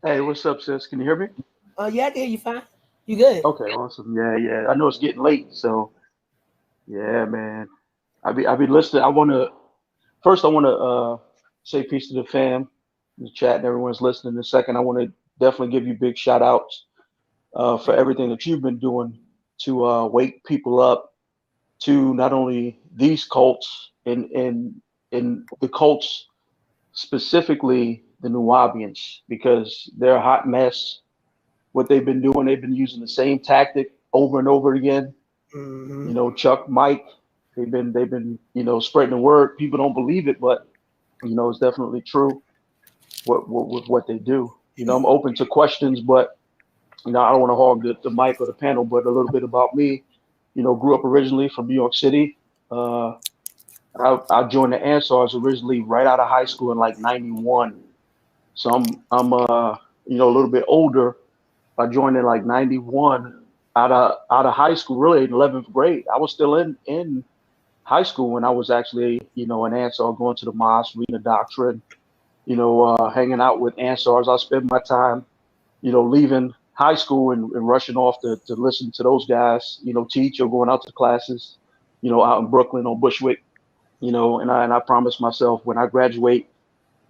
Hey, what's up, sis? Can you hear me? Yeah, I can hear you fine. You good? Okay, awesome. Yeah, yeah. I know it's getting late, so yeah, man. I be listening. I wanna say peace to the fam, the chat, and everyone's listening. In a second, I want to definitely give you big shout outs for everything that you've been doing to wake people up to not only these cults and the cults specifically the Nuwaupians because they're a hot mess. What they've been doing, they've been using the same tactic over and over again. Hmm. You know, Chuck, Mike, they've been spreading the word. People don't believe it, but it's definitely true. What they do. I'm open to questions, but I don't want to hog the mic or the panel. But a little bit about me. Grew up originally from New York City. Uh, I joined the Ansars originally right out of high school in like '91. So I'm a little bit older. I joined in like '91 out of high school, really in 11th grade. I was still in high school when I was actually an Ansar, going to the mosque, reading the doctrine, hanging out with Ansars. I spent my time, leaving high school and rushing off to listen to those guys, teach or going out to classes, out in Brooklyn on Bushwick, and I promised myself when I graduate,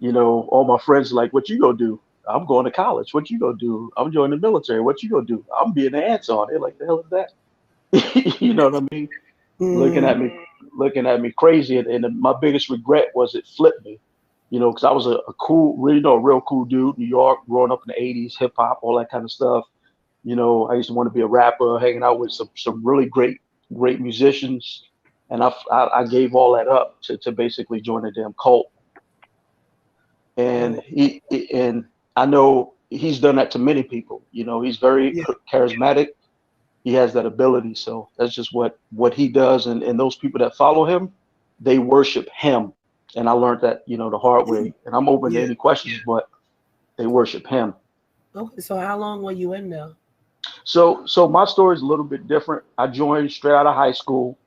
all my friends are like, what you gonna do? I'm going to college. What you gonna do? I'm joining the military. What you gonna do? I'm being an Ansar. They're like, the hell is that? You know what I mean? Looking Hmm. at me, looking at me crazy. And my biggest regret was it flipped me, because I was a cool, really, a real cool dude. New York, growing up in the '80s, hip hop, all that kind of stuff. I used to want to be a rapper, hanging out with some really great musicians, and I gave all that up to basically join a damn cult. And Oh, and I know he's done that to many people. He's very yeah. charismatic. He has that ability. So that's just what he does. And those people that follow him, they worship him. And I learned that the hard way. And I'm open to Yeah. any questions, but they worship him. Okay, so how long were you in there? So my story is a little bit different. I joined straight out of high school.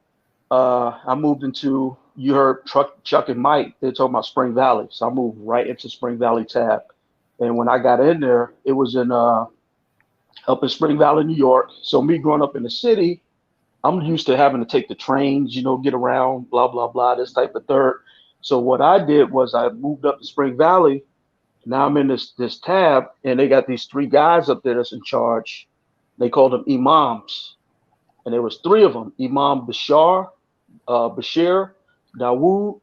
I moved into, you heard Chuck and Mike, they're talking about Spring Valley. So I moved right into Spring Valley tab. And when I got in there, it was in up in Spring Valley, New York. So me growing up in the city, I'm used to having to take the trains, get around, blah, blah, blah, this type of third. So what I did was I moved up to Spring Valley. Now I'm in this tab, and they got these three guys up there that's in charge. They called them imams, and there was three of them: Imam Bashir, Dawood,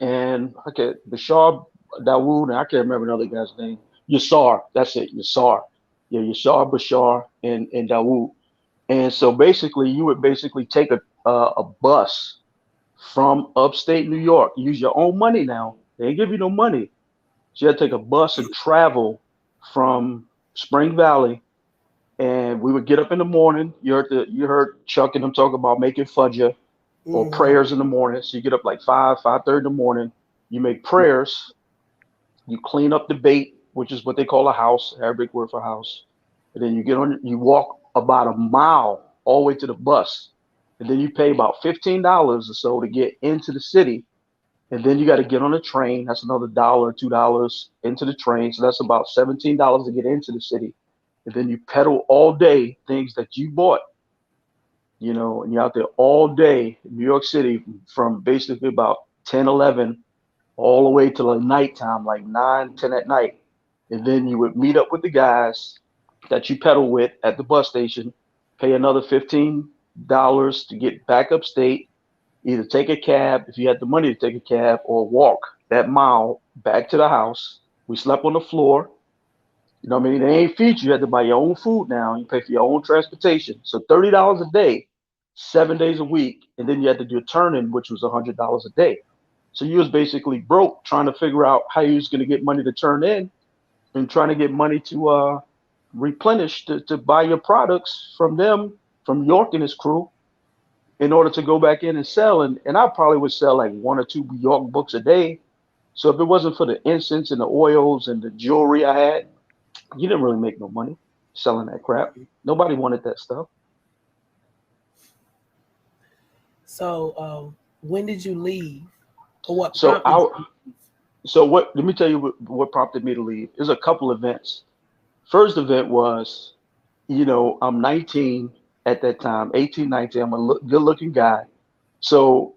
and okay, Bashar, Dawood, and I can't remember another guy's name. Yassar, that's it, Yassar. Yeah, Yassar, Bashar, and Dawood. And so basically, you would basically take a bus from upstate New York. Use your own money now. They ain't give you no money. So you had to take a bus and travel from Spring Valley. And we would get up in the morning. You heard Chuck and them talk about making fudger or Hmm. prayers in the morning. So you get up like 5:30 in the morning. You make prayers. You clean up the bait, which is what they call a house, Arabic word for house. And then you walk about a mile all the way to the bus. And then you pay about $15 or so to get into the city. And then you got to get on a train. That's another dollar, $2 into the train. So that's about $17 to get into the city. And then you pedal all day things that you bought, and you're out there all day in New York City from basically about 10, 11 all the way to the nighttime, like 9, 10 at night. And then you would meet up with the guys that you pedal with at the bus station, pay another $15 to get back upstate, either take a cab if you had the money to take a cab or walk that mile back to the house. We slept on the floor. What I mean? They ain't feed you. You had to buy your own food now. You pay for your own transportation. So $30 a day, 7 days a week, and then you had to do a turn in, which was $100 a day. So you was basically broke trying to figure out how you was going to get money to turn in and trying to get money to replenish to buy your products from them, from York and his crew, in order to go back in and sell. And I probably would sell like one or two York books a day. So if it wasn't for the incense and the oils and the jewelry I had, you didn't really make no money selling that crap. Nobody wanted that stuff. So, when did you leave, or what So prompted I you? so what let me tell you what prompted me to leave. There's a couple events. First event was, I'm 19 at that time, 18, 19. I'm a good looking guy. So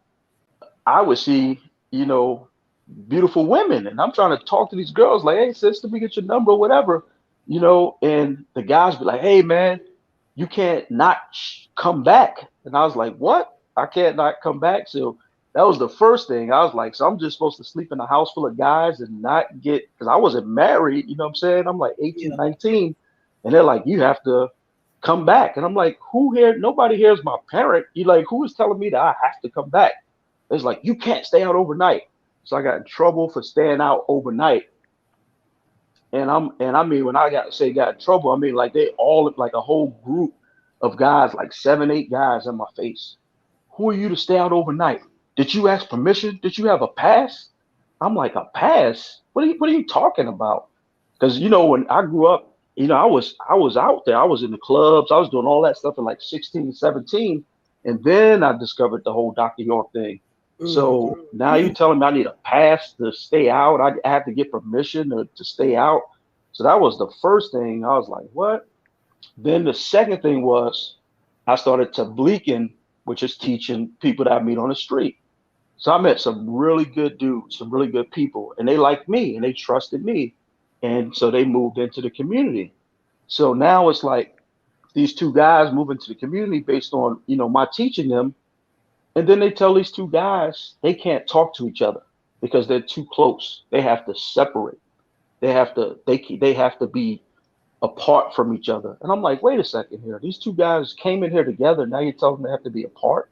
I would see, you know, beautiful women, and I'm trying to talk to these girls like, hey, sister, we get your number or whatever, and the guys be like, hey, man, you can't not come back. And I was like, what? I can't not come back. So that was the first thing. I was like, so I'm just supposed to sleep in a house full of guys and not get, because I wasn't married, you know what I'm saying? I'm like 18, Yeah. 19, and they're like, you have to come back. And I'm like, who here? Nobody here is my parent. You like, who is telling me that I have to come back? It's like, you can't stay out overnight. So I got in trouble for staying out overnight. And I mean, when I got in trouble, I mean like they all like a whole group of guys, like 7, 8 guys in my face. Who are you to stay out overnight? Did you ask permission? Did you have a pass? I'm like, a pass? What are you talking about? Because when I grew up, I was out there. I was in the clubs. I was doing all that stuff at like 16, 17. And then I discovered the whole Dr. York thing. So now you're telling me I need a pass to stay out. I have to get permission to stay out. So that was the first thing. I was like, what? Then the second thing was I started tableaking, which is teaching people that I meet on the street. So I met some really good dudes, some really good people, and they liked me and they trusted me. And so they moved into the community. So now it's like these two guys move into the community based on, my teaching them. And then they tell these two guys they can't talk to each other because they're too close. They have to separate. They have to be apart from each other. And I'm like, wait a second here. These two guys came in here together. Now you're telling them they have to be apart?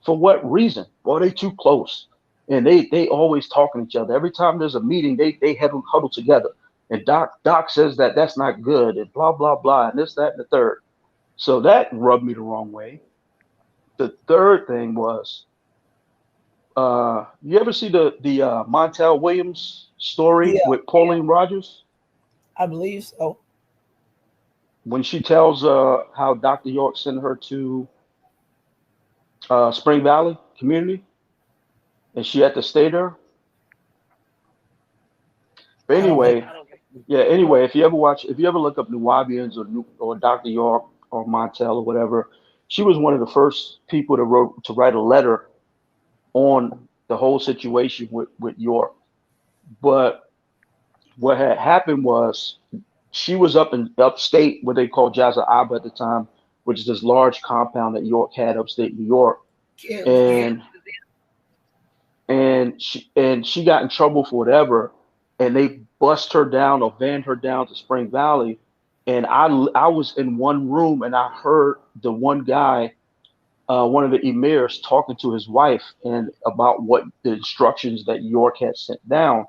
For what reason? Well, they too close. And they always talking to each other. Every time there's a meeting, they huddle together. And Doc says that that's not good and blah, blah, blah, and this, that, and the third. So that rubbed me the wrong way. The third thing was, you ever see the Montel Williams story Yeah, with Pauline Rogers I believe so. when she tells how Dr. York sent her to Spring Valley community and she had to stay there? But I don't think. anyway, yeah. Anyway, if you ever look up Nuwaupians or Dr. York or Montel or whatever, she was one of the first people to write a letter on the whole situation with York. But what had happened was she was up in upstate, what they call Jazza Abba at the time, which is this large compound that York had upstate New York, Yeah, and she got in trouble for whatever, and they bust her down or van her down to Spring Valley, and I was in one room and I heard the one guy, one of the emirs, talking to his wife and about what the instructions that York had sent down,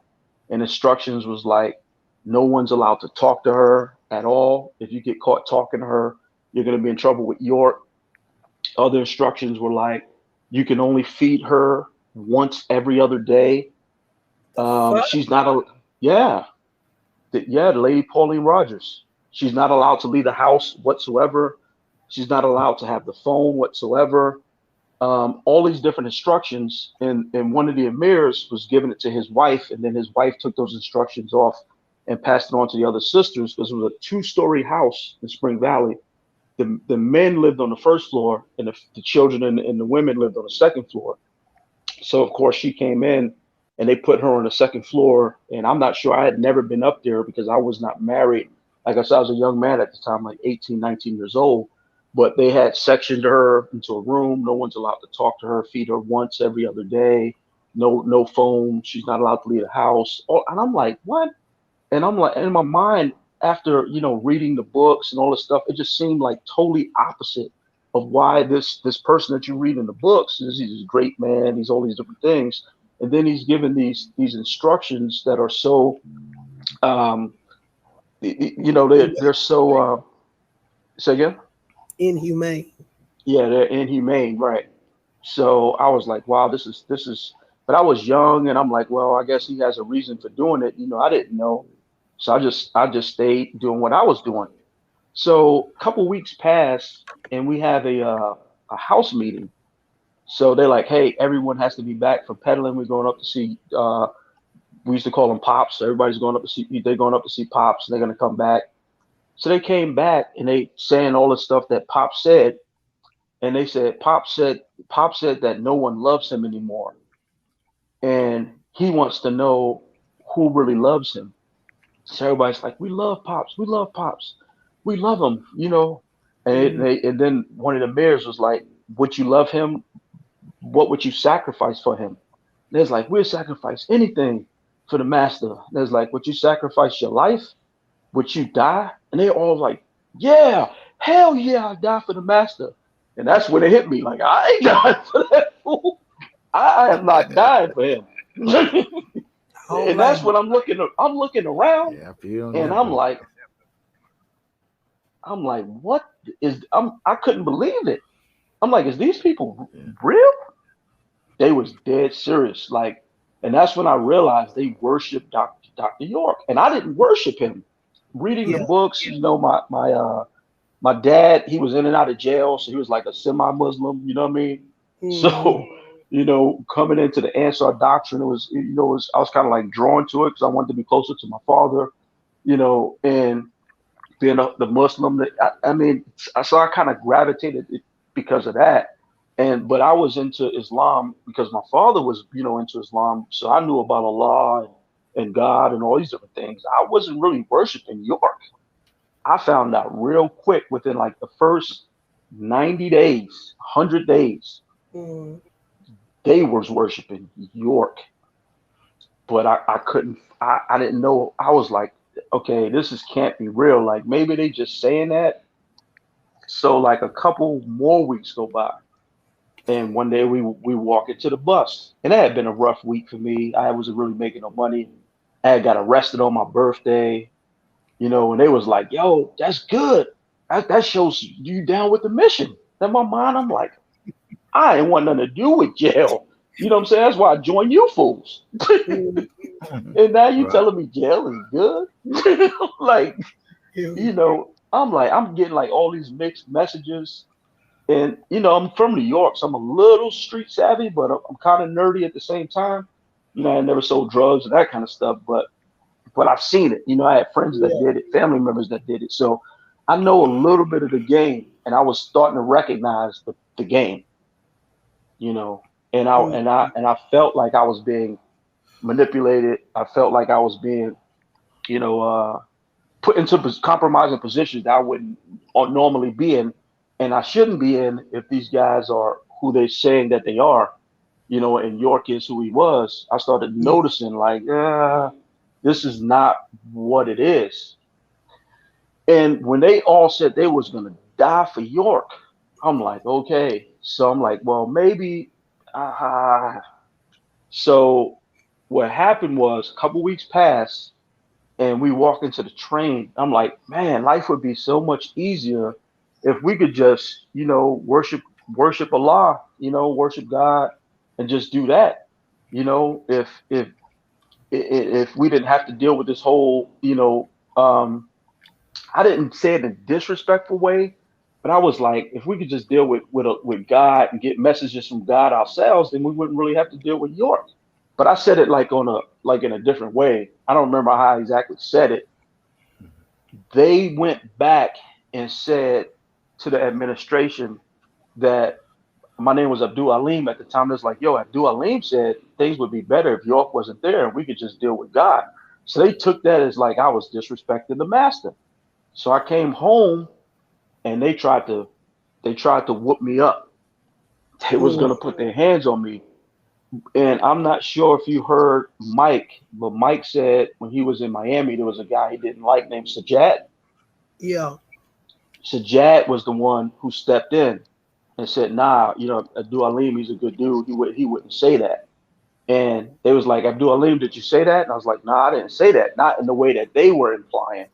and instructions was like, no one's allowed to talk to her at all. If you get caught talking to her, you're going to be in trouble with York. Other instructions were like, you can only feed her once every other day. the fuck. She's not a Yeah, the lady Pauline Rogers. She's not allowed to leave the house whatsoever. She's not allowed to have the phone whatsoever. All these different instructions, and one of the emirs was giving it to his wife, and then his wife took those instructions off and passed it on to the other sisters because it was a two-story house in Spring Valley. The men lived on the first floor, and the children and the women lived on the second floor. So of course she came in and they put her on the second floor. And I'm not sure, I had never been up there because I was not married. Like I said, I was a young man at the time, like 18, 19 years old. But they had sectioned her into a room. No one's allowed to talk to her, feed her once every other day. No phone. She's not allowed to leave the house. And I'm like, what? And I'm like, in my mind, after reading the books and all this stuff, it just seemed like totally opposite of why this person that you read in the books is, he's a great man, he's all these different things, and then he's given these instructions that are so they're so say again. Inhumane. Yeah, they're inhumane, right? So I was like, wow, this is. But I was young, and I'm like, well, I guess he has a reason for doing it. I didn't know, so I just stayed doing what I was doing. So a couple weeks passed, and we have a house meeting. So they're like, hey, everyone has to be back from peddling. We're going up to see. We used to call them pops. So everybody's going up to see. They're going up to see pops. And they're going to come back. So they came back and they saying all the stuff that Pop said, and they said Pop said that no one loves him anymore, and he wants to know who really loves him. So everybody's like, we love Pops, we love Pops, we love him, you know. And then one of the mayors was like, would you love him? What would you sacrifice for him? There's like, we'll sacrifice anything for the master. There's like, would you sacrifice your life? Would you die? And they all like, yeah, hell yeah, I die for the master. And that's when it hit me. Like, I ain't dying for that fool. I am not dying for him. Oh, And that's man. when I'm looking around Yeah, I feel on and that one. I'm like, what is I couldn't believe it. I'm like, is these people Yeah. real? They was dead serious. Like, and that's when I realized they worshiped Dr. York. And I didn't worship him. Reading the Yeah. books, you know, my dad, he was in and out of jail, so he was like a semi-Muslim, you know what I mean? Mm-hmm. So, you know, coming into the Ansar doctrine, it was, you know, I was kind of like drawn to it because I wanted to be closer to my father, you know, and being the Muslim. I mean, so I kind of gravitated because of that. But I was into Islam because my father was, you know, into Islam, so I knew about Allah and God and all these different things. I wasn't really worshiping York. I found out real quick within like the first 90 days, 100 days, Mm. they was worshiping York. But I couldn't, I didn't know. I was like, okay, this is can't be real. Like maybe they just saying that. So like a couple more weeks go by. And one day we walk into the bus. And that had been a rough week for me. I wasn't really making no money. I had got arrested on my birthday, you know, and they was like, yo, that's good. That shows you down with the mission. In my mind, I'm like, I ain't want nothing to do with jail. You know what I'm saying? That's why I joined you fools. Mm. And now you Right. telling me jail is good? Like, Yeah. you know, I'm getting like all these mixed messages. And, you know, I'm from New York, so I'm a little street savvy, but I'm kind of nerdy at the same time. You know, I never sold drugs and that kind of stuff, but I've seen it. You know, I had friends that Yeah. did it, family members that did it. So I know a little bit of the game, and I was starting to recognize the game, you know, Mm. and I felt like I was being manipulated. I felt like I was being, you know, put into compromising positions that I wouldn't normally be in, and I shouldn't be in if these guys are who they're saying that they are. You know, and York is who he was. I started Yeah. noticing like, this is not what it is. And when they all said they was gonna die for York, I'm like, okay. So I'm like, well, maybe. Uh, so what happened was a couple weeks passed, and we walked into the train. I'm like, man, life would be so much easier if we could just, you know, worship Allah, you know, worship God, and just do that. You know, if we didn't have to deal with this whole, you know, I didn't say it in a disrespectful way, but I was like, if we could just deal with God and get messages from God ourselves, then we wouldn't really have to deal with York. But I said it like on a like in a different way. I don't remember how I exactly said it. They went back and said to the administration that my name was Abdul Alim at the time. It's like, yo, Abdul Alim said things would be better if York wasn't there and we could just deal with God. So they took that as like I was disrespecting the master. So I came home and they tried to whoop me up. They was Mm. gonna put their hands on me. And I'm not sure if you heard Mike, but Mike said when he was in Miami, there was a guy he didn't like named Sajad. Yeah. Sajad was the one who stepped in and said, "Nah, you know, Abdul Alim, he's a good dude. He wouldn't say that." And they was like, "Abdul Alim, did you say that?" And I was like, "Nah, I didn't say that. Not in the way that they were implying.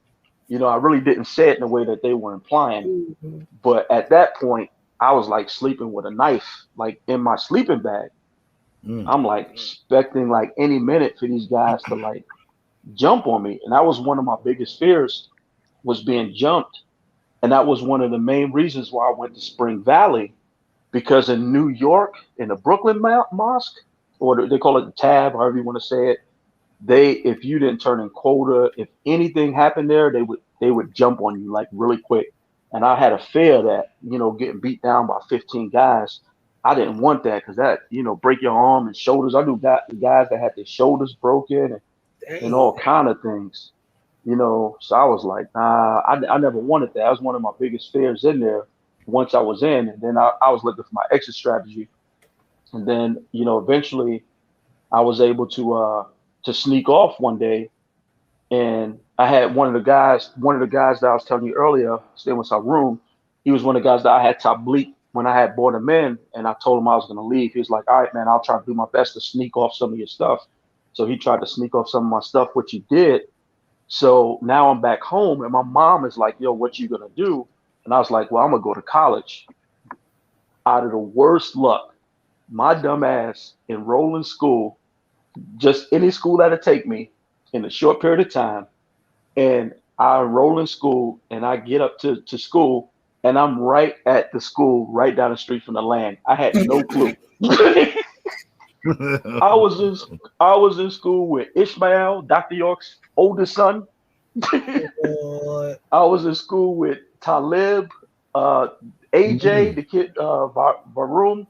You know, I really didn't say it in the way that they were implying." Mhm. But at that point, I was like sleeping with a knife, like in my sleeping bag. Mm. I'm like expecting like any minute for these guys to like jump on me, and that was one of my biggest fears was being jumped. And that was one of the main reasons why I went to Spring Valley because in New York, in the Brooklyn Mosque, or they call it the Tab, however you want to say it, if you didn't turn in quota, if anything happened there, they would jump on you like really quick. And I had a fear that, getting beat down by 15 guys. I didn't want that because that, break your arm and shoulders. I knew guys that had their shoulders broken and Dang. all kind of things. So I was like, nah, I never wanted that. That was one of my biggest fears in there once I was in. And then I was looking for my exit strategy. And then, eventually I was able to sneak off one day. And I had one of the guys that I was telling you earlier, staying with our room, he was one of the guys that I had tablik when I had brought him in and I told him I was going to leave. He was like, all right, man, I'll try to do my best to sneak off some of your stuff. So he tried to sneak off some of my stuff, which he did. So now I'm back home and my mom is like, yo, what you gonna do? And I was like, well, I'm gonna go to college. Out of the worst luck, my dumb ass enroll in school, just any school that'll take me in a short period of time. And I enroll in school and I get up to school and I'm right at the school right down the street from the land. I had no clue. I was in school with Ishmael, Dr. York's oldest son. Boy. I was in school with Talib, AJ, the kid, Varum.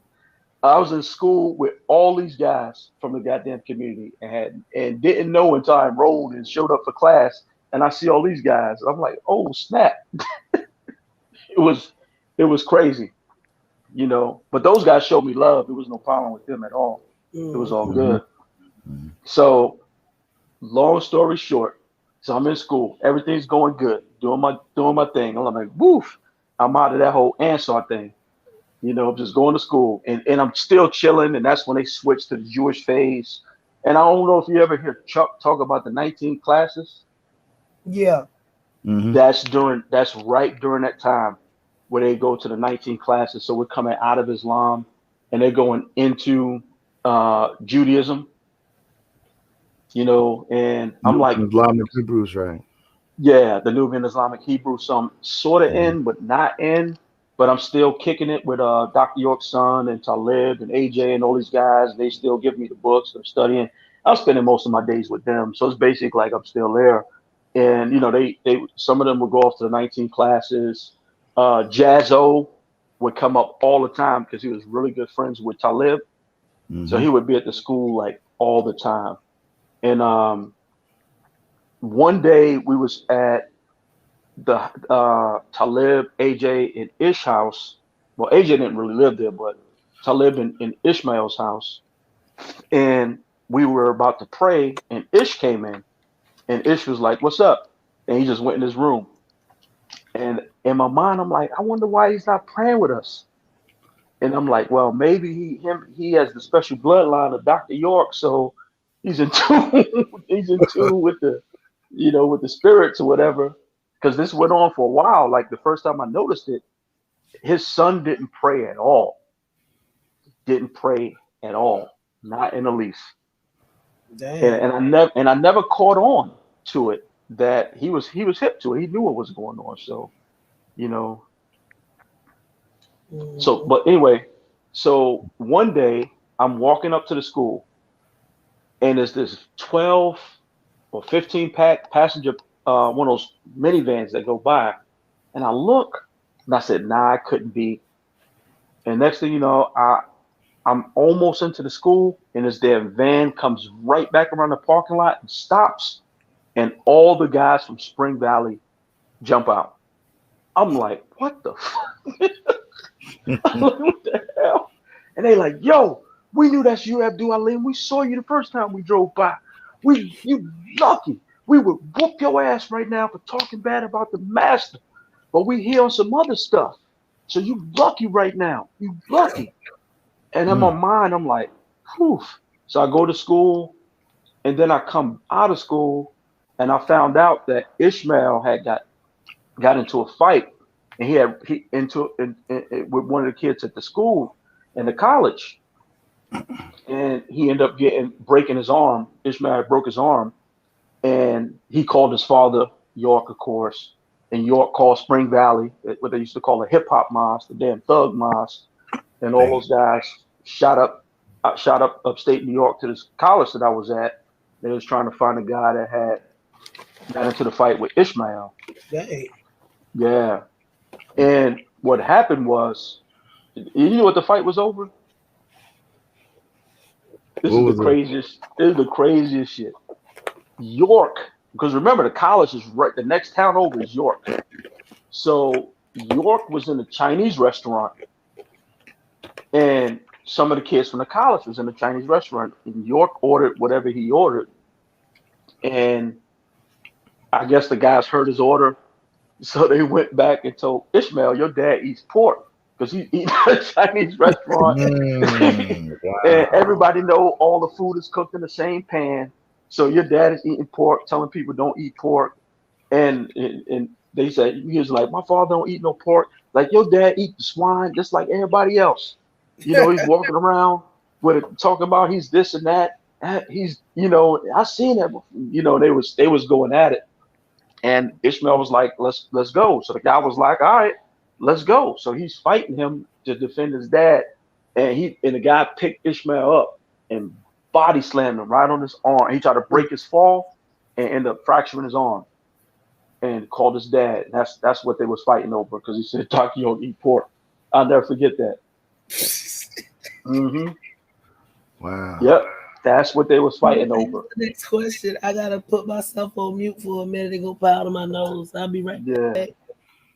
I was in school with all these guys from the goddamn community and didn't know until I enrolled and showed up for class. And I see all these guys. I'm like, oh snap! it was crazy, But those guys showed me love. There was no problem with them at all. It was all good. So, long story short, so I'm in school. Everything's going good. Doing my thing. I'm like, woof! I'm out of that whole Ansaar thing. Just going to school, and I'm still chilling. And that's when they switched to the Jewish phase. And I don't know if you ever hear Chuck talk about the 19 classes. Yeah. That's right during that time where they go to the 19 classes. So we're coming out of Islam, and they're going into Judaism. And I'm like, Islamic Hebrews, right? Yeah, the Nuwaupian Islamic Hebrew. So I'm sort of in, but not in. But I'm still kicking it with Dr. York's son and Talib and AJ and all these guys. They still give me the books. I'm studying. I'm spending most of my days with them. So it's basically like I'm still there. And they some of them would go off to the 19 classes. Jazzo would come up all the time because he was really good friends with Talib. So he would be at the school like all the time. And one day we was at the Talib, AJ, and Ish house. Well, AJ didn't really live there, but Talib in Ishmael's house. And we were about to pray, and Ish came in. And Ish was like, what's up? And he just went in his room. And in my mind, I'm like, I wonder why he's not praying with us. And I'm like, well, maybe he has the special bloodline of Dr. York, so he's in tune with with the spirits or whatever. Because this went on for a while. Like the first time I noticed it, his son didn't pray at all. Didn't pray at all, not in the least. And I never caught on to it that he was hip to it. He knew what was going on. So, So, but anyway, so one day I'm walking up to the school, and there's this 12 or 15 passenger one of those minivans that go by, and I look and I said, nah, I couldn't be. And next thing you know, I'm almost into the school, and this damn van comes right back around the parking lot and stops, and all the guys from Spring Valley jump out. I'm like, what the fuck? I'm like, what the hell? And they like, yo, we knew that's you, Abdul Alim. We saw you the first time we drove by. You lucky. We would whoop your ass right now for talking bad about the master. But we hear on some other stuff. So you lucky right now. You lucky. And in my mind, I'm like, whew. So I go to school, and then I come out of school, and I found out that Ishmael had got into a fight, and he with one of the kids at the school in the college, and he ended up breaking his arm. Ishmael broke his arm, and he called his father York, of course, and York called Spring Valley, what they used to call a hip hop mosque, the damn thug mosque, and all those guys shot up upstate New York to this college that I was at, They was trying to find a guy that had got into the fight with Ishmael. Dang. Yeah. And what happened was, you know what the fight was over? This What is the was it? craziest. This is the craziest shit. York, because remember the college is right. The next town over is York. So York was in a Chinese restaurant, and some of the kids from the college was in the Chinese restaurant. And York ordered whatever he ordered, and I guess the guys heard his order, so they went back and told Ishmael, "Your dad eats pork because he eats at a Chinese restaurant." And Wow. everybody know all the food is cooked in the same pan. So your dad is eating pork, telling people don't eat pork. And they said he was like, my father don't eat no pork. Like your dad eat the swine just like everybody else. You know, he's walking around with it, talking about he's this and that. He's, I seen that. They was going at it, and Ishmael was like, let's go. So the guy was like, all right, let's go. So he's fighting him to defend his dad, and the guy picked Ishmael up and body slammed him right on his arm. He tried to break his fall and ended up fracturing his arm and called his dad. That's what they was fighting over because he said, "Doc, you don't eat pork." I'll never forget that. hmm Wow. Yep, that's what they was fighting over. Next question. I gotta put myself on mute for a minute and go powder my nose. I'll be right Yeah, back.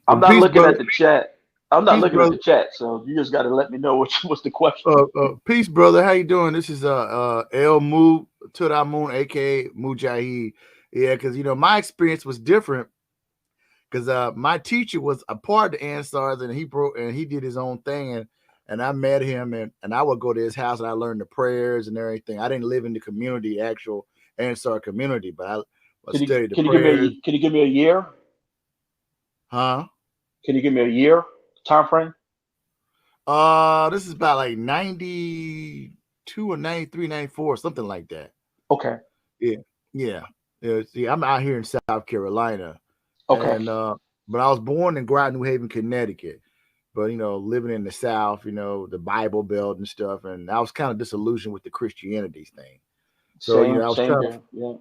I'm Well, not peace, looking brother. at the chat. I'm not Peace, looking at brother. the chat, so you just got to let me know what's the question. Peace, brother. How you doing? This is El Mu Tudamun, aka Mujaahid. Yeah, because my experience was different because my teacher was a part of the Ansars, and he did his own thing, and I met him, and I would go to his house and I learned the prayers and everything. I didn't live in the community, actual Ansar community, but I Can you studied the can you give me prayers. can you give me a year? Huh? Can you give me a year time frame? This is about like 92 or 93, 94, something like that. Okay, Yeah, yeah. See, I'm out here in South Carolina, okay, and but I was born in Groton, New Haven, Connecticut. But living in the South, the Bible Belt and stuff, and I was kind of disillusioned with the Christianity thing. So same I was same trying to, here. Yeah.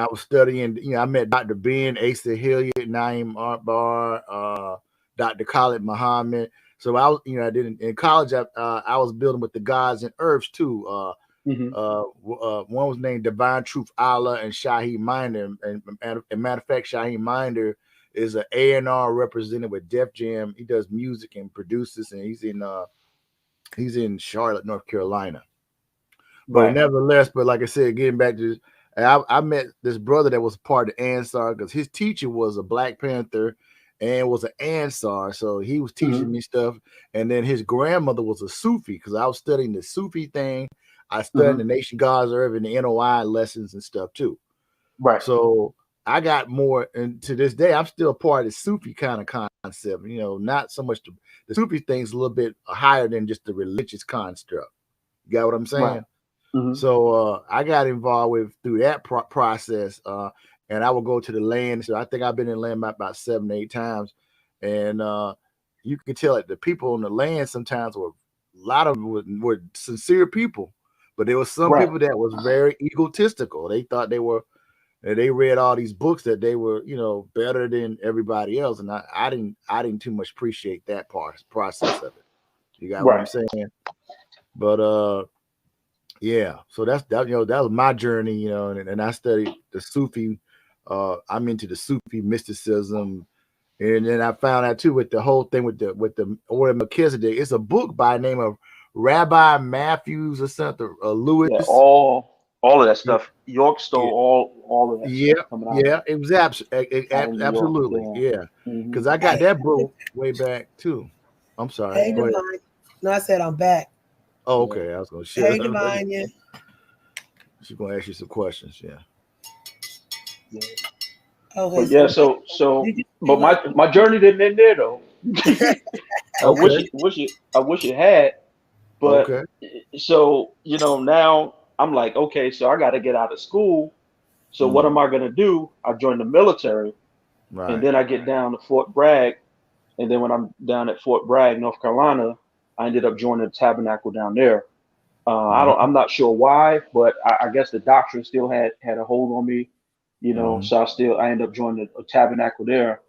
I was studying. I met Dr. Ben, Asa Hilliard, Naeem Akbar, Dr. Khalid Muhammad. So I was, I didn't in college. I was building with the gods and herbs too. hmm One was named Divine Truth Allah and Shaheed Minder. And matter of fact, Shaheed Minder is an A&R representative with Def Jam. He does music and produces, and he's in Charlotte, North Carolina. But Right. nevertheless, but like I said, getting back to this, I met this brother that was part of Ansar because his teacher was a Black Panther and was an Ansar. So he was hmm teaching me stuff. And then his grandmother was a Sufi because I was studying the Sufi thing. I studied hmm the Nation God's Herb and the NOI lessons and stuff too. Right. So I got more, and to this day, I'm still part of the Sufi kind of concept. Not so much the Sufi thing's a little bit higher than just the religious construct. You got what I'm Right. saying? hmm So I got involved through that process, and I would go to the land. So I think I've been in land about 7, 8 times, and you can tell that the people on the land sometimes a lot of them were sincere people, but there was some Right. people that was very egotistical. They thought they read all these books that they were better than everybody else, and I didn't too much appreciate that process of it. You got what I'm Right. saying? But yeah, so that was my journey, and I studied the Sufi. I'm into the Sufi mysticism, and then I found out too with the whole thing with the Order of Melchizedek. It's a book by the name of Rabbi Matthews or something, Yeah. Lewis. All of that Yeah, stuff. York stole yeah, all of that yeah, stuff coming yeah. It was out of New York. absolutely, Yeah. yeah, hmm because I got Hey, that book way back too. I'm sorry. hey, Go ahead. Divine. No, I said I'm back. Oh, Yeah. okay. I was gonna shut Hey, up. Divine. Yeah. She's gonna ask you some questions. Yeah. Yeah. Okay, But yeah. so So did you see but my? my journey didn't end there though. Okay. I wish it had. But Okay. so now I'm like, okay, so I got to get out of school. So what Mm, am I gonna do? I joined the military, and right. then I get down to Fort Bragg, and then when I'm down at Fort Bragg, North Carolina, I ended up joining the Tabernacle down there. I'm not sure why, but I guess the doctrine still had a hold on me, you know. Mhm. So I ended up joining a tabernacle there.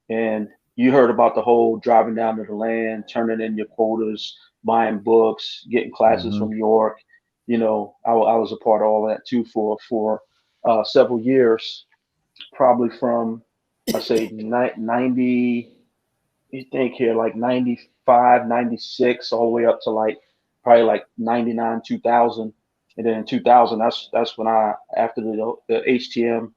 And you heard about the whole driving down to the land, turning in your quotas, buying books, getting classes Mhm. from York. You know, I was a part of all that too for several years, probably from I say 90. You think here like 95, 96, all the way up to like probably like 99, 2000. And then in 2000, that's when after the HTM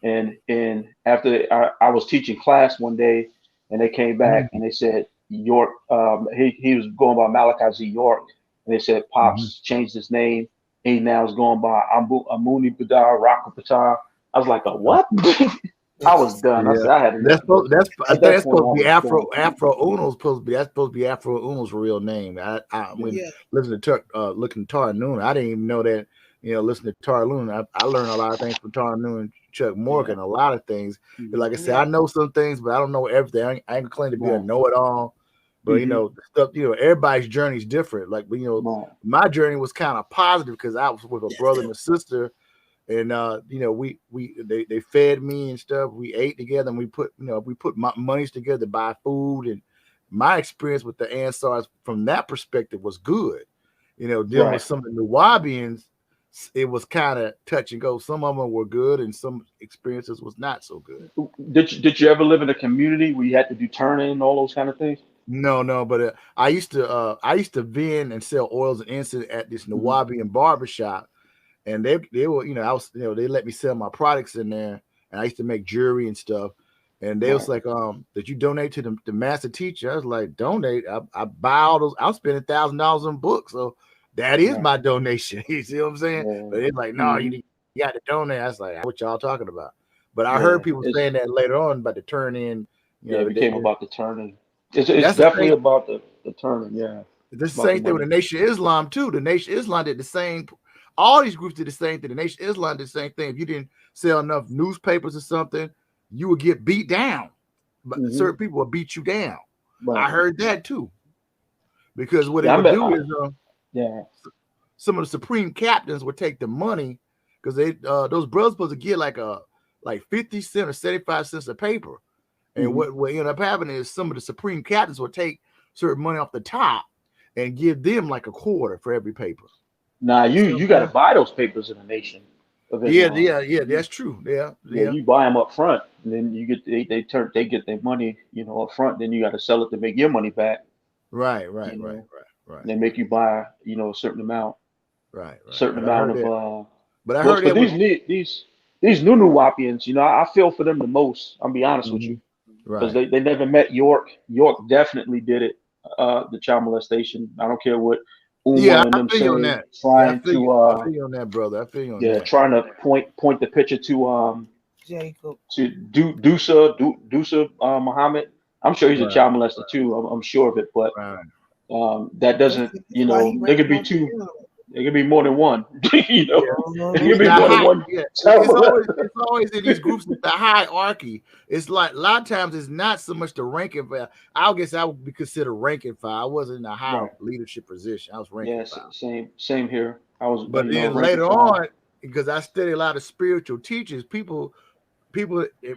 and after I was teaching class one day, and they came back and they said York. He was going by Malachi Z York, and they said Mhm. Pops changed his name. He now is going by Amuni Badar Rakapata. I was like, a what? I was done. I Yeah, said I had enough. I think At that that's point, supposed I to be was done. Afro Uno's supposed to be Afro Uno's real name. When Yeah. listening to looking to Tar Noon, I didn't even know that. Listening to Tar Noon, I learned a lot of things from Tar Noon, Chuck Yeah. Morgan, a lot of things. Like I said, Yeah. I know some things, but I don't know everything. I ain't gonna claim to be a Right. know-it-all. But Mm-hmm. stuff. Everybody's journey is different. Like, Right. my journey was kind of positive because I was with a brother and a sister, and they fed me and stuff. We ate together, and we put monies together to buy food. And my experience with the Ansars from that perspective was good. Dealing Right. with some of the Nuwaupians, it was kind of touch and go. Some of them were good, and some experiences was not so good. Did you ever live in a community where you had to do turn-in and all those kind of things? No, no, but I used to vend and sell oils and incense at this Hmm. Nuwaupian barbershop, and they were they let me sell my products in there, and I used to make jewelry and stuff. And they was Right. like, did you donate to the master teacher? I was like, donate. I buy all those. I'm spending $1,000 on books, so that is Right. my donation. You see what I'm saying? Yeah. But it's like, no, Hmm. you got to donate. I was like, what y'all talking about? But I heard Yeah. people It's saying that later on about the turn in. yeah. It became about the turning. It's That's the definitely same. about the turning. Yeah. The About the same thing with money. the Nation of Islam too. The Nation of Islam did the same. All these groups did the same thing. The Nation of Islam did the same thing. If you didn't sell enough newspapers or something, you would get beat down. But Hmm. certain people would beat you down. I Right. heard that too. Because what they Yeah. would do is Yeah. some of the supreme captains would take the money because they those brothers supposed to get like 50 cents or 75 cents a paper. And Hmm. what ended up happening is some of the supreme captains would take certain money off the top and give them like a quarter for every paper. Nah, You see what you I'm got to saying? buy those papers in the Nation of Yeah, Islam. yeah, yeah. That's true. Yeah, Yeah, yeah. you buy them up front, and then you get they get their money, up front. Then you got to sell it to make your money back. Right, right, You right, know, right, right, they make you buy, a right, right. certain But I amount heard of that. But I books. heard But that with these new Nuwaupians, I feel for them the most. I'll be honest with you, mhm, because right. they never met York. York definitely did it. The child molestation. I don't care what Yeah, Uma and I them feel you on say, that. Yeah, trying to I feel you on that, brother. I feel you on yeah, that. trying to point the picture Jacob. to Dusa Muhammad. I'm sure he's a Right, child molester too. I'm sure of it, but right. that doesn't, That's why he there ran could be on the two. funeral. There could be more than one. Yeah. There Yeah, could be the more than high, one yeah, child always molester. in these groups it's the hierarchy. It's like a lot of times it's not so much the rank and file. I guess I would be considered rank and file. I wasn't in a high Right. leadership position. I was rank and Yes. file. Same here. I was, But then rank and later file. on, because I studied a lot of spiritual teachers, people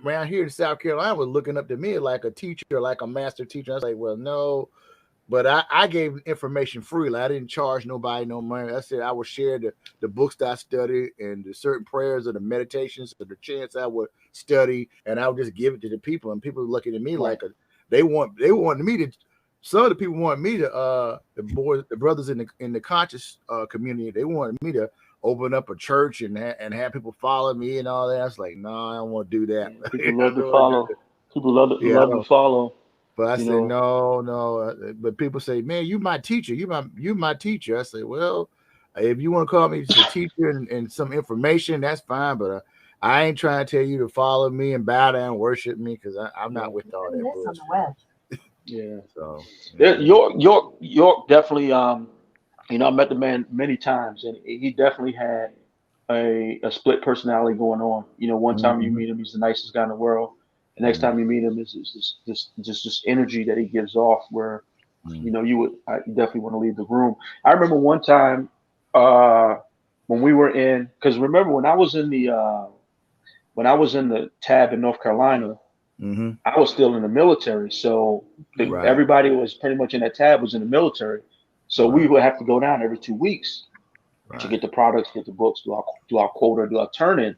around here in South Carolina were looking up to me like a teacher, like a master teacher. I was like, well, no. But I gave information freely. I didn't charge nobody no money. I said I would share the books that I studied and the certain prayers or the meditations or the chants I would study, and I would just give it to the people. And people were looking at me Right. like they wanted me to. Some of the people wanted me to the brothers in the conscious community. They wanted me to open up a church and have people follow me and all that. I was like, no, I don't want to do that. Yeah, people I love to don't want to do follow. that. People love Yeah, I to don't. follow. But I You say know. no, no. But people say, "Man, you my teacher. You my teacher." I say, "Well, if you want to call me just a teacher and some information, that's fine. But I ain't trying to tell you to follow me and bow down and worship me because I'm not Yeah. with all that bullshit." Yeah. So Yeah, yeah. York definitely. I met the man many times, and he definitely had a split personality going on. One time you Mhm, meet him, he's the nicest guy in the world. The next mhm, time you meet him, is this energy that he gives off, where mhm, you definitely want to leave the room. I remember one time. when we were in, because remember when I was in the tab in North Carolina, Mm-hmm. I was still in the military, so Right. everybody was pretty much in that tab was in the military. So we Right. would have to go down every 2 weeks to Right. get the products, get the books, do our quota, do our turn in.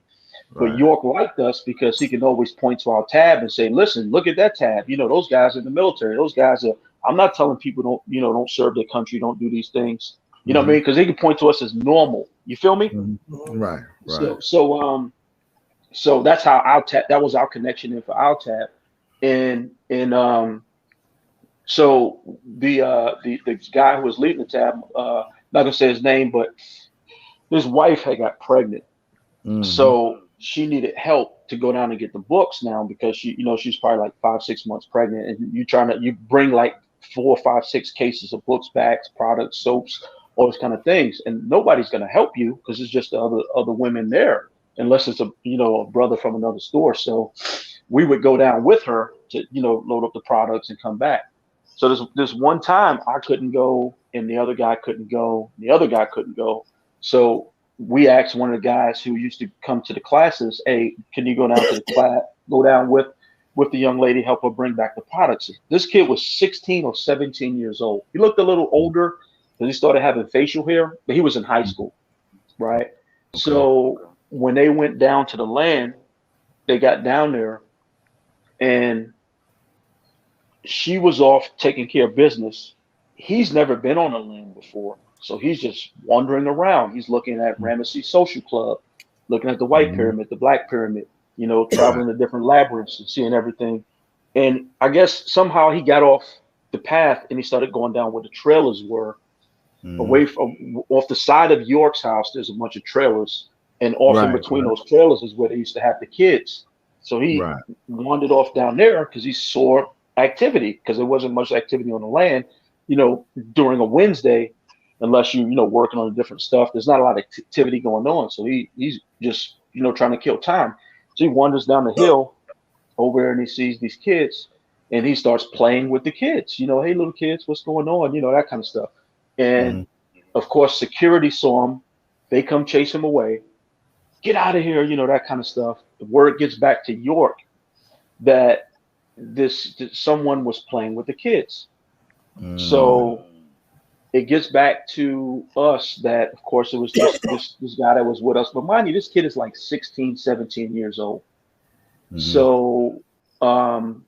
But Right. York liked us because he can always point to our tab and say, "Listen, look at that tab. You know, those guys in the military. Those guys are." I'm not telling people don't serve their country, don't do these things. You know what I Mm-hmm. mean? Because they can point to us as normal. You feel me? Mm-hmm. Right. Right. So that's how our tab. That was our connection in for our tab, and so the guy who was leading the tab, not gonna say his name, but his wife had got pregnant. Mm-hmm. So she needed help to go down and get the books now because she's probably like 5, 6 months pregnant, and you bring like 4, 5, 6 cases of books, bags, products, soaps, all those kind of things, and nobody's gonna help you because it's just the other women there, unless it's a brother from another store. So we would go down with her to load up the products and come back. So this one time I couldn't go, and the other guy couldn't go, the other guy couldn't go. So we asked one of the guys who used to come to the classes, "Hey, can you go down to the class, go down with the young lady, help her bring back the products?" This kid was 16 or 17 years old. He looked a little older because he started having facial hair, but he was in high school, right? Okay. So when they went down to the land, they got down there, and she was off taking care of business. He's never been on a land before, so he's just wandering around. He's looking at Ramesses Social Club, looking at the White Mm-hmm. Pyramid, the Black Pyramid, Right. traveling to different labyrinths and seeing everything. And I guess somehow he got off the path and he started going down where the trailers were, Mm-hmm. away from off the side of York's house. There's a bunch of trailers, and off in Right. between Right. those trailers is where they used to have the kids. So he Right. wandered off down there because he saw activity, because there wasn't much activity on the land, during a Wednesday, unless working on different stuff. There's not a lot of activity going on. So he's just trying to kill time. So he wanders down the hill over there and he sees these kids, and he starts playing with the kids. Hey, little kids, what's going on? That kind of stuff. And Mm-hmm. of course, security saw him. They come chase him away. Get out of here, that kind of stuff. The word gets back to York that that someone was playing with the kids. Mm-hmm. So it gets back to us that, of course, it was this guy that was with us. But mind you, this kid is like 16, 17 years old. Mm-hmm. So um,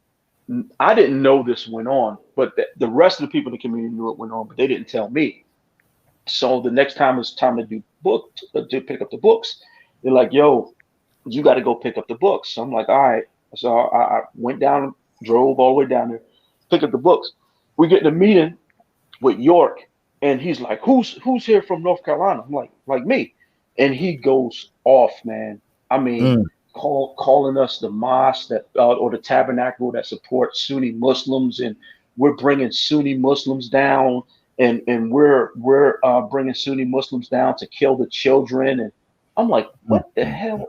I didn't know this went on, but the rest of the people in the community knew it went on, but they didn't tell me. So the next time it's time to to pick up the books, they're like, "Yo, you got to go pick up the books." So I'm like, "All right." So I went down, drove all the way down there, pick up the books. We get in a meeting with York, and he's like, "Who's here from North Carolina?" I'm like me, and he goes off, man. I mean, Mm-hmm. calling us the mosque that or the tabernacle that supports Sunni Muslims, and we're bringing Sunni Muslims down, and we're bringing Sunni Muslims down to kill the children. And I'm like, what the hell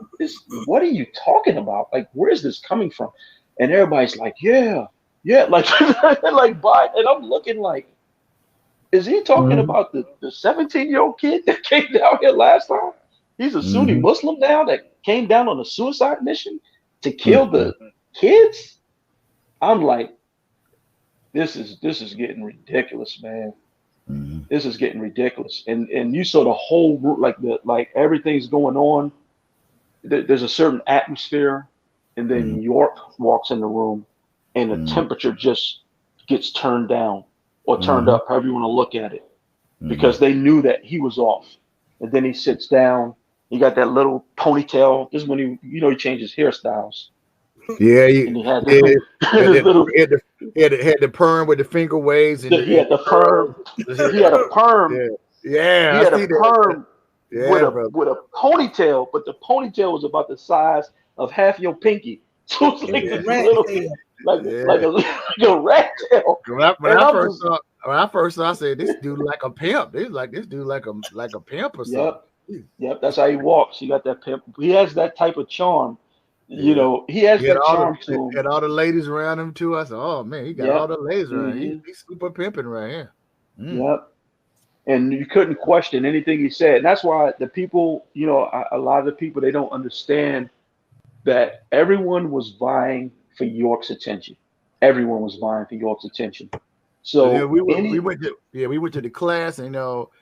what are you talking about? Like, where is this coming from? And everybody's like, yeah, yeah, like like, but, and I'm looking like, is he talking Mm-hmm. about the 17-year-old kid that came down here last time? He's a Sunni Mm-hmm. Muslim now that came down on a suicide mission to kill Mm-hmm. the kids? I'm like, this is getting ridiculous, man. Mm-hmm. This is getting ridiculous. And you saw the whole like everything's going on. There's a certain atmosphere, and then York walks in the room, and the temperature just gets turned down or turned Mm-hmm. up, however you want to look at it, Mm-hmm. because they knew that he was off. And then he sits down. He got that little ponytail. This is when he changes hairstyles, Yeah, and he had yeah, had this little. had the perm with the finger waves and He had the perm. curls. He had a perm. Yeah, yeah, He I had a see that. perm with Yeah, a brother. with a ponytail, but the ponytail was about the size of half your pinky. So it's like Yeah, this Rat little, tail. like yeah. like a rat tail. When And I I'm first just, saw I said this dude like a pimp. This dude like a pimp or something. yep, yep. That's how he walks. He got that pimp. He has that type of charm. Yeah. He has He that charm to him. had all the ladies around him too. I said, "Oh man, he got all Yep. the ladies around. Hmm. He's super pimping right here." Mm. Yep. and you couldn't question anything he said. And that's why the people, a lot of the people, they don't understand that everyone was vying for York's attention. Everyone was vying for York's attention. So yeah, So we went to the class, and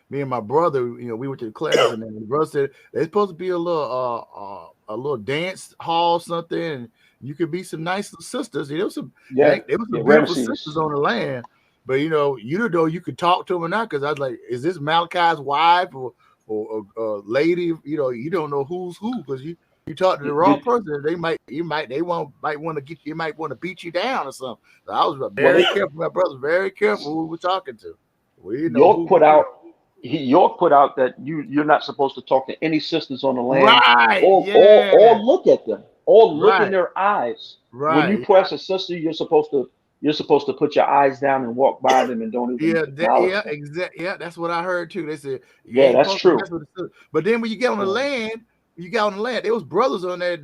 me and my brother, we went to the class, and then the brother said there's supposed to be a little dance hall, something, and you could be some nice sisters. There was some beautiful Ramesses. sisters on the land, but you don't know you could talk to them or not, because I was like, is this Malachi's wife or lady? You don't know who's who, because you talk to the wrong person, they might want to get you, might want to beat you down or something. So I was very careful. My brother's very careful who we were talking to. York put out that you're not supposed to talk to any sisters on the land, right? Or look at them, or look in their eyes. Right. When you press a sister, you're supposed to put your eyes down and walk by them and don't even acknowledge them. Exactly. Yeah, that's what I heard too. They said that's true. But then when you get on the land. There was brothers on there.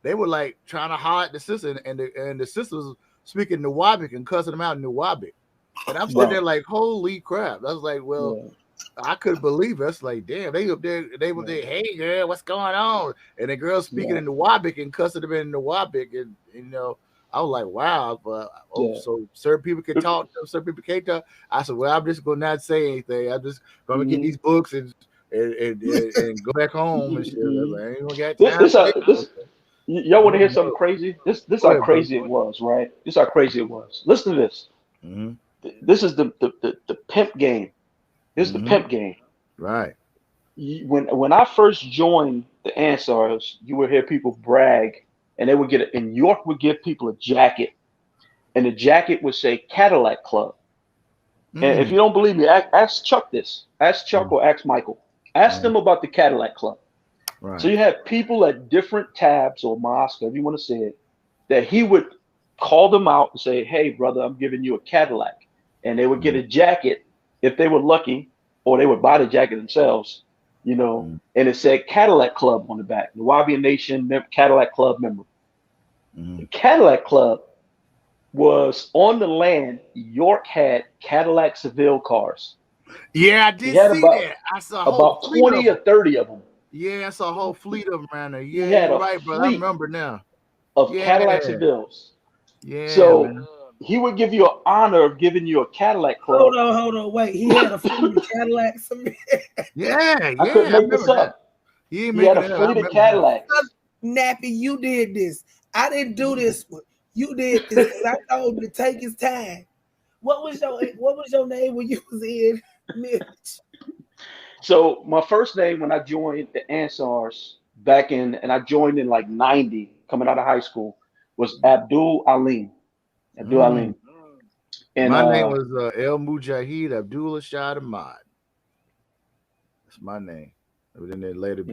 They were like trying to hide the sister, and the sister was speaking Nuwaupian and cussing them out in Nuwaupian. And I'm sitting there like, holy crap! I was like, well, I couldn't believe it. It's like, damn, they up there. They were there. Hey, girl, what's going on? And the girl speaking in Nuwaupian and cussing them in Nuwaupian, and I was like, wow. But so certain people can talk, certain people can't talk. I said, well, I'm just gonna not say anything. I'm just gonna get these books and go back home and shit. I ain't gonna get time. Y'all want to hear something crazy? This how crazy it was, right? This how crazy it was. Listen to this. Mm-hmm. This is the pimp game. This is the pimp game. Right. When I first joined the Ansaars, you would hear people brag, and they would and York would give people a jacket, and the jacket would say Cadillac Club. And if you don't believe me, ask Chuck this. Ask Chuck or ask Michael. Ask them about the Cadillac Club. Right. So you have people at different tabs or mosques, however you want to say it, that he would call them out and say, hey, brother, I'm giving you a Cadillac. And they would get a jacket if they were lucky, or they would buy the jacket themselves, and it said Cadillac Club on the back. Nuwaupian Nation, Cadillac Club member. The Cadillac Club was on the land. York had Cadillac Seville cars. Yeah, I did see that. I saw about 20 or 30 of them. Yeah, I saw a whole fleet of them around there. Yeah, you're right, brother. I remember now. Of Cadillac Sevilles. Yeah. So he would give you an honor of giving you a Cadillac Club. Hold on, wait. He had a fleet of Cadillacs. I couldn't make this up. He had a fleet of Cadillacs. Nappy, you did this. I didn't do this one. You did this. I told him to take his time. What was your name when you was in, Mitch? So my first name when I joined the Ansaars and I joined in like 90, coming out of high school, was Abdul Alim. Abdul Alim. And my name was El Mujaahid Abdullah Shad Ahmad. That's my name. And then later,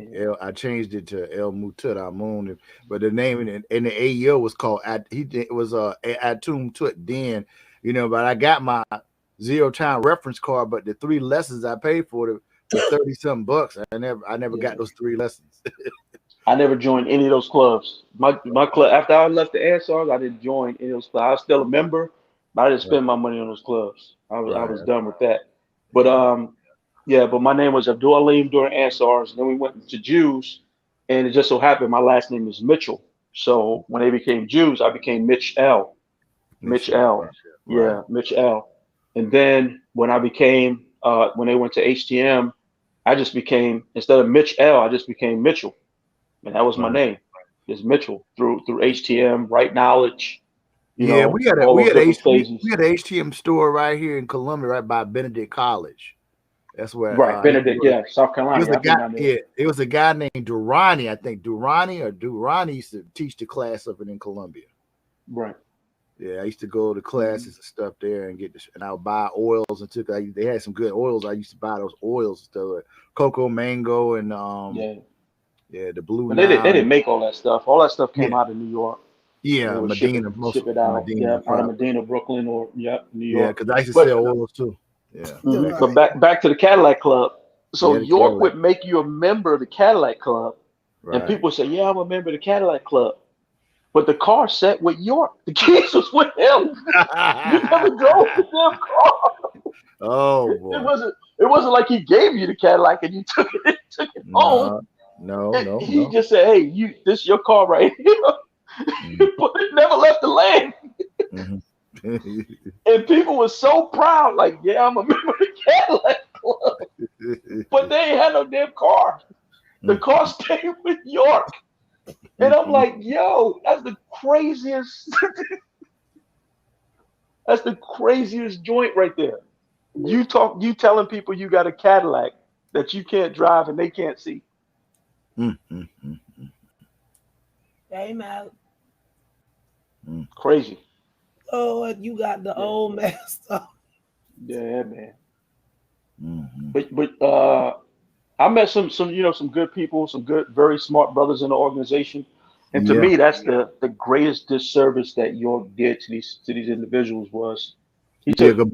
I changed it to El Mutut Amun, but the name in the AEO was called Atum Tut then, But I got my 0 time reference card, but the 3 lessons I paid for it was $30-something bucks. I never got those 3 lessons. I never joined any of those clubs. My club, after I left the Ansaars, I didn't join any of those clubs. I was still a member, but I didn't spend my money on those clubs. I was done with that. But but my name was Abdul Alim during Ansaars. Then we went to Jews, and it just so happened my last name is Mitchell. So when they became Jews, I became Mitch L. Mitch L. Yeah, Mitch L. And then when I became when they went to HTM, I just became, instead of Mitch L, I just became Mitchell. And that was my name. It's Mitchell through HTM, Right Knowledge. We had an HTM store right here in Columbia, right by Benedict College. That's where Benedict, South Carolina. It was a guy named Durrani, I think. Durrani used to teach the class up in Columbia. Right. Yeah, I used to go to classes and stuff there and and I would buy oils and they had some good oils. I used to buy those oils and stuff, like cocoa, mango, and the blue. They didn't make all that stuff. All that stuff came out of New York. Yeah, Medina, ship it out. Out of Medina, Brooklyn, or New York. Yeah, because I used to sell oils too. Yeah. But back to the Cadillac Club. So York would make you a member of the Cadillac Club, and people say, "Yeah, I'm a member of the Cadillac Club." But the car sat with York. The keys was with him. You never drove the damn car. Oh boy. It wasn't like he gave you the Cadillac and you took it home. No. He just said, "Hey, this is your car right here," but it never left the land. And people were so proud, like, "Yeah, I'm a member of the Cadillac Club," but they ain't had no damn car. The car stayed with York, and I'm like, "Yo, that's the craziest." That's the craziest joint right there. You telling people you got a Cadillac that you can't drive and they can't see. Came out. Crazy. Lord, you got the old master. Yeah, man. But I met some good people, some good, very smart brothers in the organization. And to me, that's the greatest disservice that York did to these individuals was he took but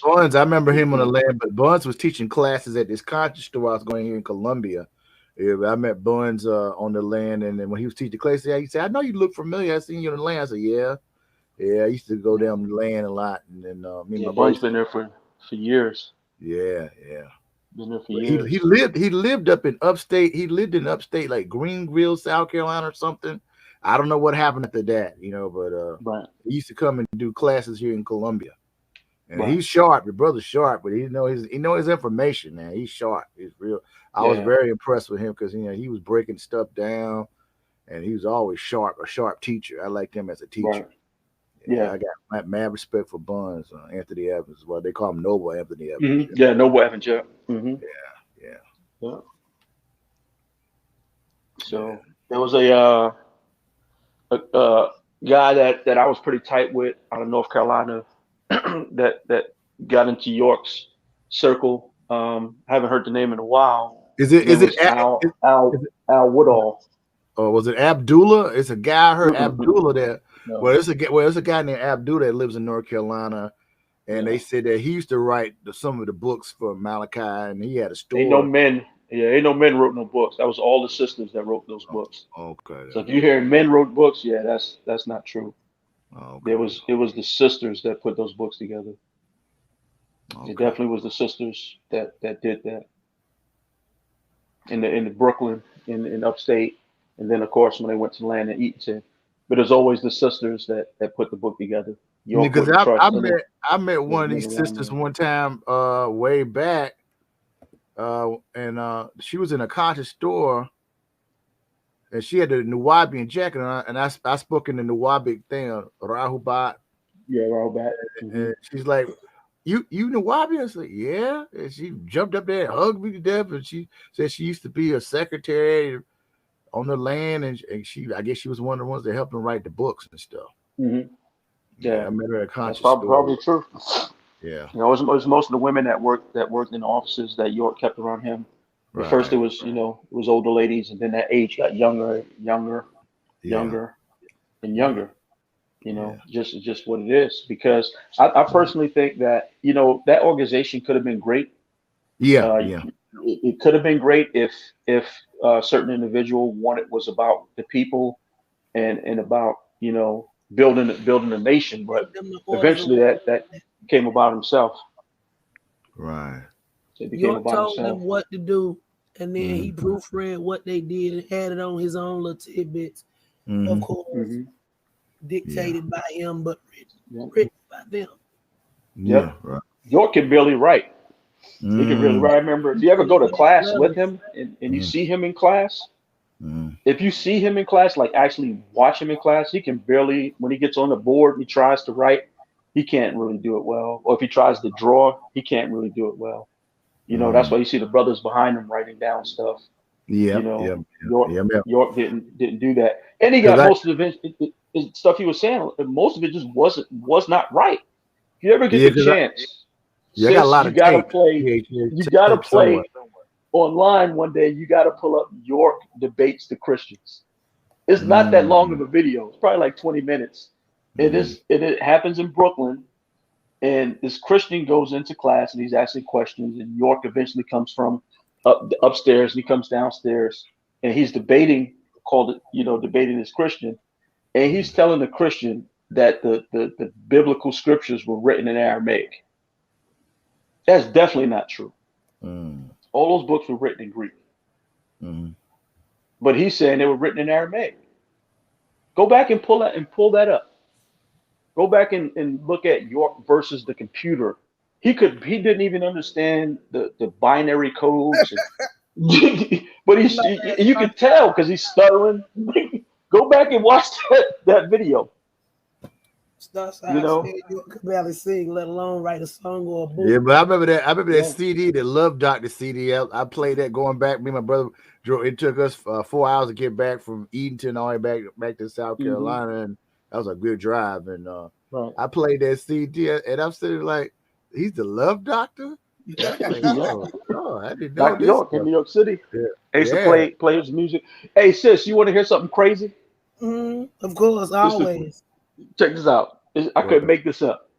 Buns, I remember him on the land, but Buns was teaching classes at this conscious store I was going here in Columbia. Yeah, I met Buns on the land, and then when he was teaching class, he said, "I know you look familiar. I seen you on the land." I said, "Yeah, I used to go down the land a lot." And then Buns been there for years. Yeah. Been there for years. He lived up in upstate. He lived in upstate like Greenville, South Carolina, or something. I don't know what happened after that, but he used to come and do classes here in Columbia. And he's sharp. Your brother's sharp, but he know his information, man. He's sharp. He's real. I was very impressed with him because he was breaking stuff down, and he was always sharp. A sharp teacher. I liked him as a teacher. Right. Yeah, I got mad respect for Buns, Anthony Evans. Well, they call him Noble Anthony Evans. Mm-hmm. Yeah, Noble Evans. Yeah. Mm-hmm. Yeah. So there was a guy that I was pretty tight with out of North Carolina that got into York's circle. Haven't heard the name in a while. Is it Al Woodall? Oh, was it Abdullah? It's a guy I heard Abdullah there. No. Well, it's a guy named Abdullah that lives in North Carolina, and they said that he used to write some of the books for Malachi, and he had a store. Ain't no men wrote no books. That was all the sisters that wrote those books. Okay. So if you hear men wrote books, that's not true. Okay. It was the sisters that put those books together. Okay. It definitely was the sisters that did that in the Brooklyn in upstate, and then of course when they went to land in Eaton. But it's always the sisters that put the book together. Because I met one of these sisters one time way back, and she was in a conscious store, and she had the Nuwaupian jacket on, and I spoke in the Nuwaubic thing, Rahubat. Yeah, Rahubat. And she's like, You Nuwaupian? I was like, yeah. And she jumped up there and hugged me to death, and she said she used to be a secretary on the land, and I guess she was one of the ones that helped him write the books and stuff. Mm-hmm. Yeah, I met her at conscious. That's probably true. Yeah, it was most of the women that worked in the offices that York kept around him. Right. At first, it was older ladies, and then that age got younger, and younger. Just what it is. Because I personally think that that organization could have been great. It could have been great if a certain individual was about the people and about building a nation, but eventually that came about himself. Right. It became York about told himself. him what to do, and then he proofread what they did and added on his own little tidbits. Of course, dictated by him, but written by them. Yeah, right. York can barely write. He can really write. I remember, if you ever go to class with him and you see him in class, if you see him in class, like actually watch him in class, he can barely, when he gets on the board, he tries to write, he can't really do it well. Or if he tries to draw, he can't really do it well. That's why you see the brothers behind him writing down stuff. York didn't do that. And he got most of the stuff he was saying, most of it just was not right. If you ever get the chance, I got a lot of you gotta play online one day. You gotta pull up York debates the Christians. It's not that long of a video. It's probably like 20 minutes. It happens in Brooklyn, and this Christian goes into class and he's asking questions, and York eventually comes from upstairs and he comes downstairs and he's debating this Christian, and he's telling the Christian that the biblical scriptures were written in Aramaic. That's definitely not true. Mm. All those books were written in Greek, Mm. but he's saying they were written in Aramaic. Go back and pull that up. Go back and look at York versus the computer. He didn't even understand the binary codes, but You know, you could tell because he's stuttering. Go back and watch that video. that's how You I know, said you could barely sing, let alone write a song or a book. Yeah, but I remember that. I remember that Yeah. CD, the Love Doctor CD. I played that going back. Me and my brother drove. It took us 4 hours to get back from Edenton all the way back to South Carolina, and that was a good drive. And right. I played that CD, and I'm sitting like, he's the Love Doctor. And I'm like, Yeah. oh, I didn't know Dr. this York in stuff. New York City. Yeah, I used to yeah. play his music. Hey sis, you want to hear something crazy? Of course, always. Check this out. I couldn't make this up.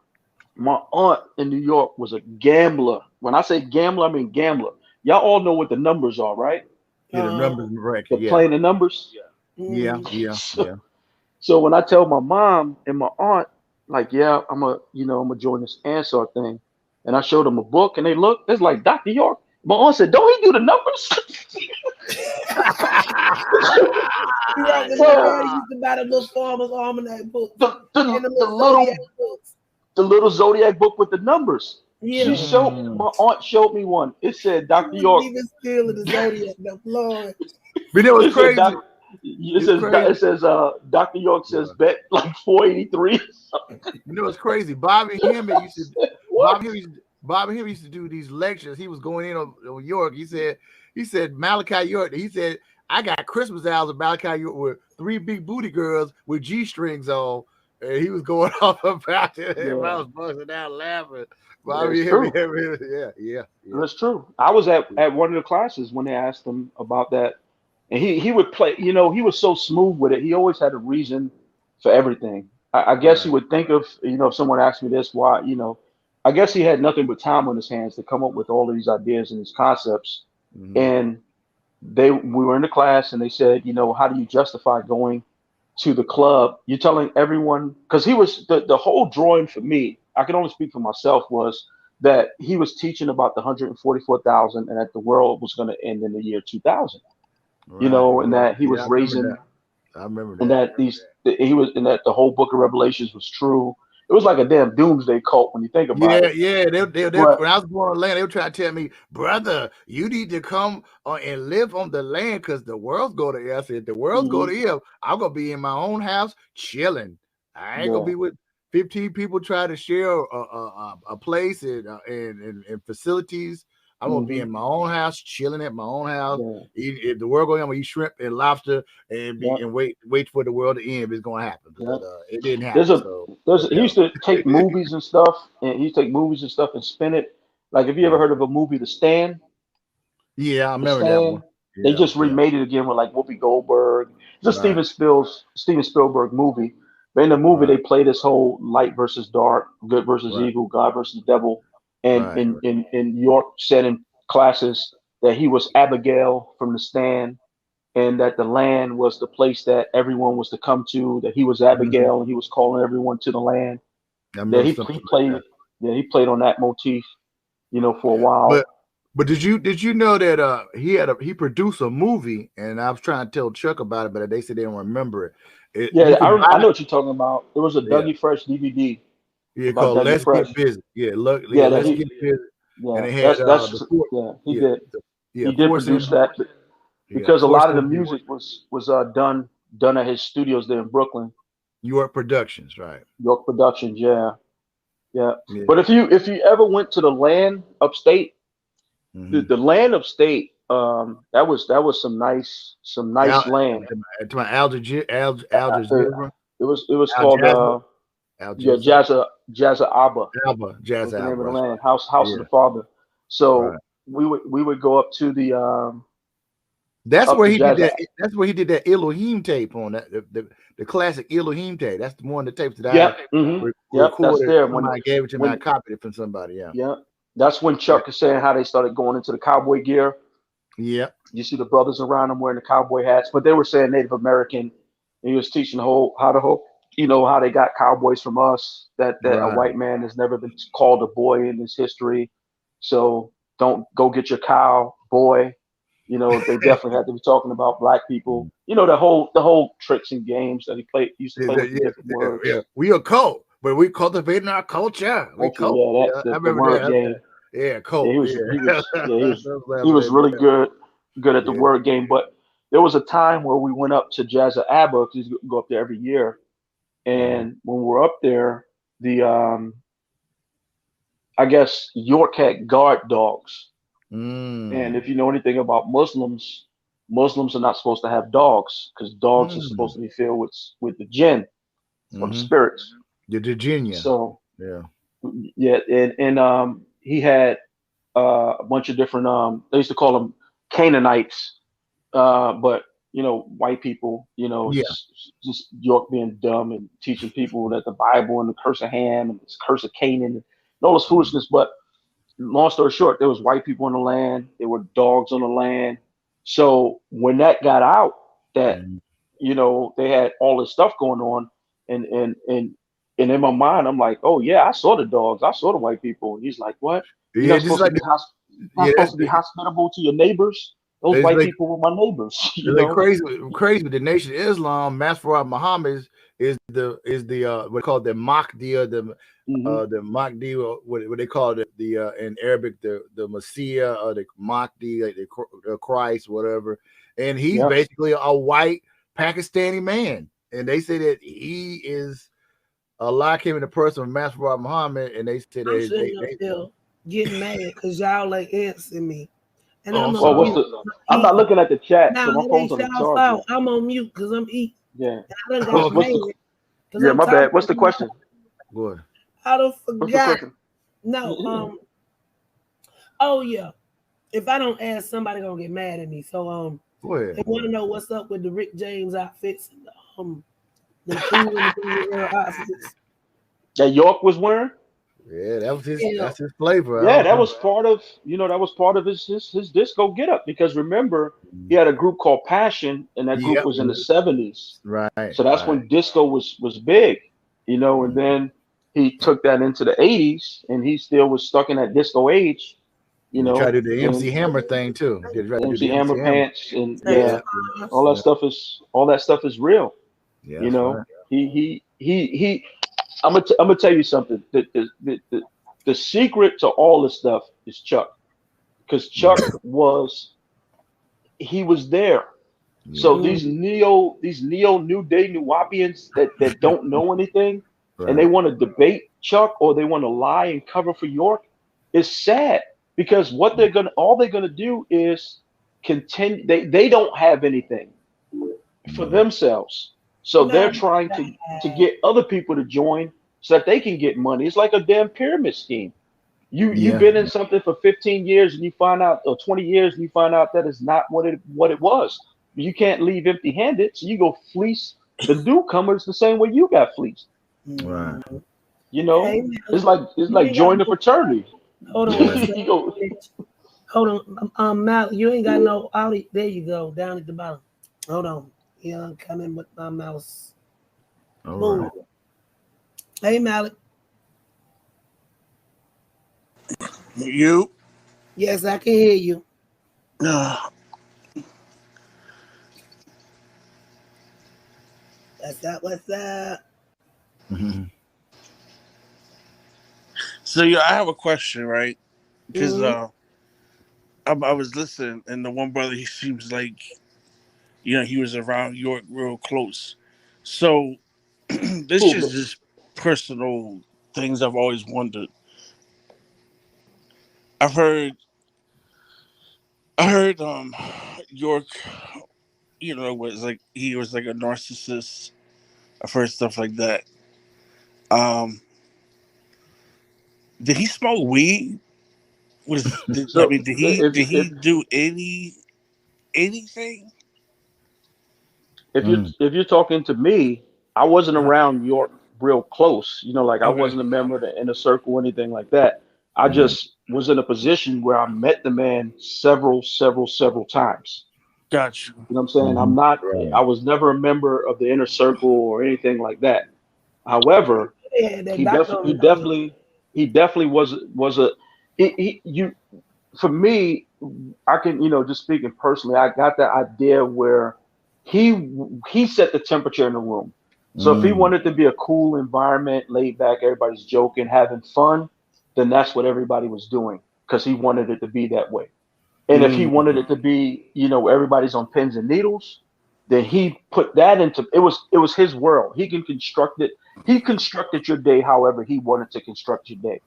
My aunt in New York was a gambler. When I say gambler, I mean gambler. Y'all all know what the numbers are, right? Yeah, the numbers record. They're Yeah, playing the numbers. yeah, Mhm. yeah, So, yeah. so when I tell my mom and my aunt, like, yeah, I'm gonna join this Ansar thing, and I showed them a book, and they looked, it's like Dr. York. My aunt said, "Don't he do the numbers?" You right, because my Bro, daddy used to buy the little farmer's almanac books the, and the, the the little little zodiac books. the little zodiac book with the numbers. Yeah. My aunt showed me one. It said He Dr. wasn't York. even still in the zodiac, the Lord. But it was It said crazy. Doc, It's crazy. it says Dr. York says Bro. bet like 483. You know, it's crazy. Bobby Hemmett used to. What? Bobby Hemmett used to do these lectures. He was going in on York. He said Malachi York. He said, I got Christmas albums of Malachi York with 3 big booty girls with G strings on. And he was going off about it. Everybody was busting out laughing. Yeah, Bobby it's true. Hemmett, yeah. That's true. I was at one of the classes when they asked him about that, and he would play. You know, he was so smooth with it. He always had a reason for everything. I guess he Right. would think of, if someone asked me this, why, I guess he had nothing but time on his hands to come up with all of these ideas and these concepts. Mm-hmm. And we were in the class, and they said, how do you justify going to the club? You're telling everyone, because he was the whole drawing for me. I can only speak for myself. Was that he was teaching about the 144,000, and that the world was going to end in the year 2000. Right. And that he Yeah, was I remember raising, that. I remember and that. and that the whole book of Revelations was true. It was like a damn doomsday cult when you think about it. Yeah. They But when I was born on land, they were trying to tell me, brother, you need to come and live on the land because the world's go to here. I said, the world's go to here. I'm gonna be in my own house chilling. I ain't gonna yeah, be with 15 people trying to share a place and facilities. I'm gonna be hmm in my own house, chilling at my own house. yeah, If the world going, I'm gonna eat shrimp and lobster yeah, and wait for the world to end if it's gonna happen. yeah. But it didn't There's happen. a So he yeah. used to take movies and stuff, and he used to take movies and stuff and spin it. Like, have you ever Right. heard of a movie, The Stand? Yeah, I The remember that one. Stand. They Yeah, just yeah, remade it again with like Whoopi Goldberg. It's a right, Steven Spielberg movie. But in the movie, they right, play this whole light versus dark, good versus right, evil, God versus devil. And right, in York said in classes that he was Abigail from The Stand, and that the land was the place that everyone was to come to. That he was hmm. Abigail, and he was calling everyone to the land. I That remember he something like played. that. Yeah, he played on that motif, for a while. But did you know that he produced a movie and I was trying to tell Chuck about it, but they said they don't remember it. You Yeah, can I buy know what you're talking about. There was a it. Yeah, Dougie Fresh DVD yeah, about called Dougie Let's Get Fresh. Busy. Yeah, look, yeah, Yeah, that Let's he. Get Busy. And Yeah, it had that's the four, yeah. He yeah, did. yeah, He did Force produce MD, that yeah, because a Force lot of the MD, music was done at his studios there in Brooklyn, York Productions, right? York Productions. Yeah, yeah. Yeah. But if you ever went to the land upstate, the, Mm-hmm. the land upstate, that was some nice Al, land. to my Al Uh, Jazeera, it was Al called Jazeera, Al yeah, Jazeera, Jazza Abba Alba, Jazz was the name Alba, of the that's land. right. House of Yeah, the Father. right. So we would go up to the That's up where to he did Jazza. that. That's where he did that Elohim tape on that the classic Elohim tape. That's the one of the tapes that I Yep. Yep. That's recorded. there Somebody gave it to me. I when copied it from somebody. Yeah. yeah. That's when Yeah. Chuck is saying how they started going into the cowboy gear. Yep. You see the brothers around them wearing the cowboy hats, but they were saying Native American. And he was teaching the whole how to whole how they got cowboys from us. That a Right. white man has never been called a boy in his history. So don't go get your cow, boy. You know, they definitely had to be talking about black people. You know, the whole tricks and games that he used to play with the different words. Yeah. We a cult, but we cultivating our culture. We Actually, cult. yeah, I the remember word that. game. Yeah, cult. Yeah, he was really good at the Yeah. word game. But there was a time where we went up to Jazza Abba because we go up there every year. And when we're up there, the I guess York had guard dogs. And if you know anything about Muslims, Muslims are not supposed to have dogs because dogs are supposed to be filled with the jinn or the spirits. The Virginia. So yeah, yeah, and he had a bunch of different they used to call them Canaanites, but you know, white people, you know, yeah. just York being dumb and teaching people that the Bible and the curse of Ham and the curse of Canaan and all this foolishness. But long story short, there was white people on the land, there were dogs on the land. So when that got out, that you know they had all this stuff going on, and and and and in my mind, I'm like, oh yeah, I saw the dogs, I saw the white people. And he's like, what? You're Yeah, not just supposed to like be not supposed to be hospitable to your neighbors. Those it's white like people were my neighbors, you it's like know. crazy. But the Nation of Islam, Master Muhammad is the what they call the Mahdi or Hmm. the Mahdi, or what they call it the in Arabic the Messiah or the Mahdi, like the Christ, whatever. And he's Yeah. basically a white Pakistani man, and they say that he is Allah came in the person of Master Muhammad, and they said I'm sitting up there getting mad because y'all like answering me. And I'm Oh, on what's mute. the? I'm not looking at the chat, Now so my it phone's ain't on the y'all charger. fault. I'm on mute because I'm eating. Yeah. And I done got What's mad the? because Yeah, I'm my talking. bad. What's the question? Good. I done What's the forgot. question? No, oh yeah. If I don't ask, somebody gonna get mad at me. So Go ahead. they want to know what's up with the Rick James outfits and the King of the World outfits. That York was wearing? Yeah, that was his. Yeah. That's his flavor. Yeah, that was part of that was part of his disco get up because remember he had a group called Passion and that group Yep. was in the 70s. Right. So that's when disco was big, you know, and then he took that into the 80s and he still was stuck in that disco age, you And they try know, to do the MC and Hammer thing too. They try to do MC the Hammer MC Hammer. pants and Yeah. all that stuff is real, Yeah, you that's know. right. He I'm gonna tell you something. The secret to all this stuff is Chuck, because Chuck he was there. So Yeah. these neo new day Nuwaupians that don't know anything and they Right. want to debate Chuck or they want to lie and cover for York, it's sad because all they're gonna do is continue. They don't have anything for themselves. So they're No, trying to get other people to join so that they can get money. It's like a damn pyramid scheme. You've Yeah. been in something for 15 years and you find out, or 20 years and you find out that it's not what it was. You can't leave empty handed, so you go fleece the newcomers the same way you got fleeced. Right. You know, hey, it's you like ain't got join the no. fraternity. Hold on, Yeah. You go, hold on, Mal, you ain't got no audio. There you go, down at the bottom. Hold on, yeah, I'm coming with my mouse. All Boom. right. Hey, Malik. You? Yes, I can hear you. Uh, What's up? What's up? Mhm. so yeah, I have a question, right? Because Mhm. I was listening, and the one brother, he seems like he was around York real close. So this cool. is just personal things I've always wondered. I've heard I heard York, was like he was like a narcissist. I've heard stuff like that. Um, did he smoke weed? So Did he do anything? if you're talking to me, I wasn't around York real close. You know, like I Okay, wasn't a member of the inner circle or anything like that. I just was in a position where I met the man several times. got you. You know what I'm saying? I was never a member of the inner circle or anything like that. However, They had that he doctor definitely on the he definitely was a he for me, I can, just speaking personally, I got that idea where he set the temperature in the room. So if he Mm. wanted to be a cool environment, laid back, everybody's joking, having fun, then that's what everybody was doing because he wanted it to be that way. And if he Mm. wanted it to be, everybody's on pins and needles, then he put that into it was his world. He can construct it. He constructed your day however he wanted to construct your day.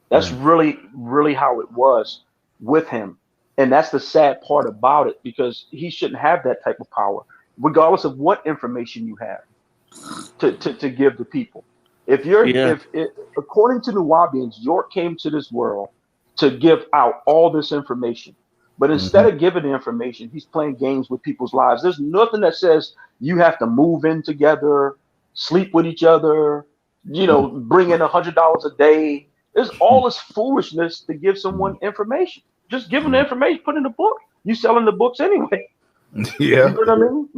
That's Mm. really, really how it was with him. And that's the sad part about it because he shouldn't have that type of power, regardless of what information you have to give the people. If you're Yeah. if it, according to Nuwaubians, York came to this world to give out all this information. But instead Mhm. of giving the information, he's playing games with people's lives. There's nothing that says you have to move in together, sleep with each other, bring in $100 a day. There's all this foolishness to give someone information. Just give them the information, put in the book. You selling the books anyway. You Yeah. know what I Yeah. mean?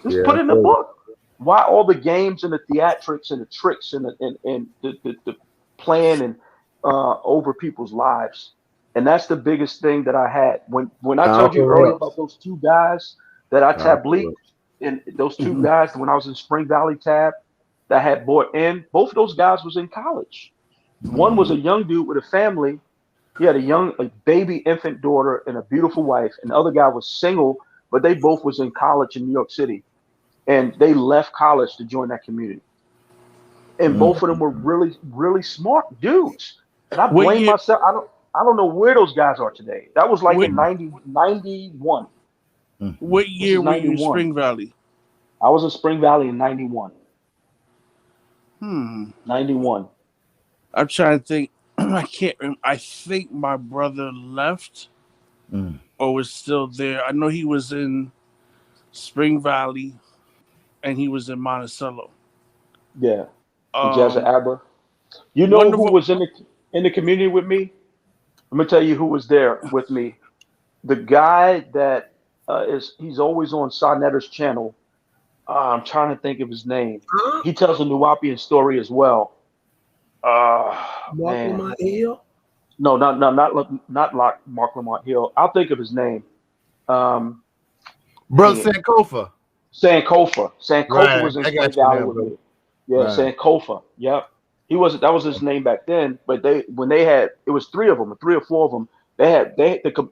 Just Yeah. put in the book. Why all the games and the theatrics and the tricks and the plan and over people's lives? And that's the biggest thing that I had when I told you Power earlier up. about those two guys that I Power tabliqued, up. and those two Mhm. guys when I was in Spring Valley tab that I had bought in. Both of those guys was in college. One was Mm. a young dude with a family. He had a baby infant daughter and a beautiful wife, and the other guy was single, but they both was in college in New York City, and they left college to join that community. And Mm. both of them were really, really smart dudes. And I What blame year? myself. I don't know where those guys are today. That was like What in 91. Mm. What This year is were you in 91. Spring Valley? I was in Spring Valley in 91. Hmm. 91. I'm trying to think. I can't. I think my brother left Mm. or was still there. I know he was in Spring Valley and he was in Monticello. Yeah. And Jazza Um, Aber. You know one of who was in the community with me? I'm gonna tell you who was there with me. The guy that he's always on Sonetter's channel. I'm trying to think of his name. Huh? He tells a Nuwaupian story as well. Walk on Man, my hill. no, not like Mark Lamont Hill. I'll think of his name. Um, Brother dang it, Sankofa. Sankofa. Sankofa Right. was in I Spring got you Valley now, with brother. me. Yeah, Right. Sankofa. Yep. He wasn't. That was his name back then. But when they had, it was three of them, three or four of them.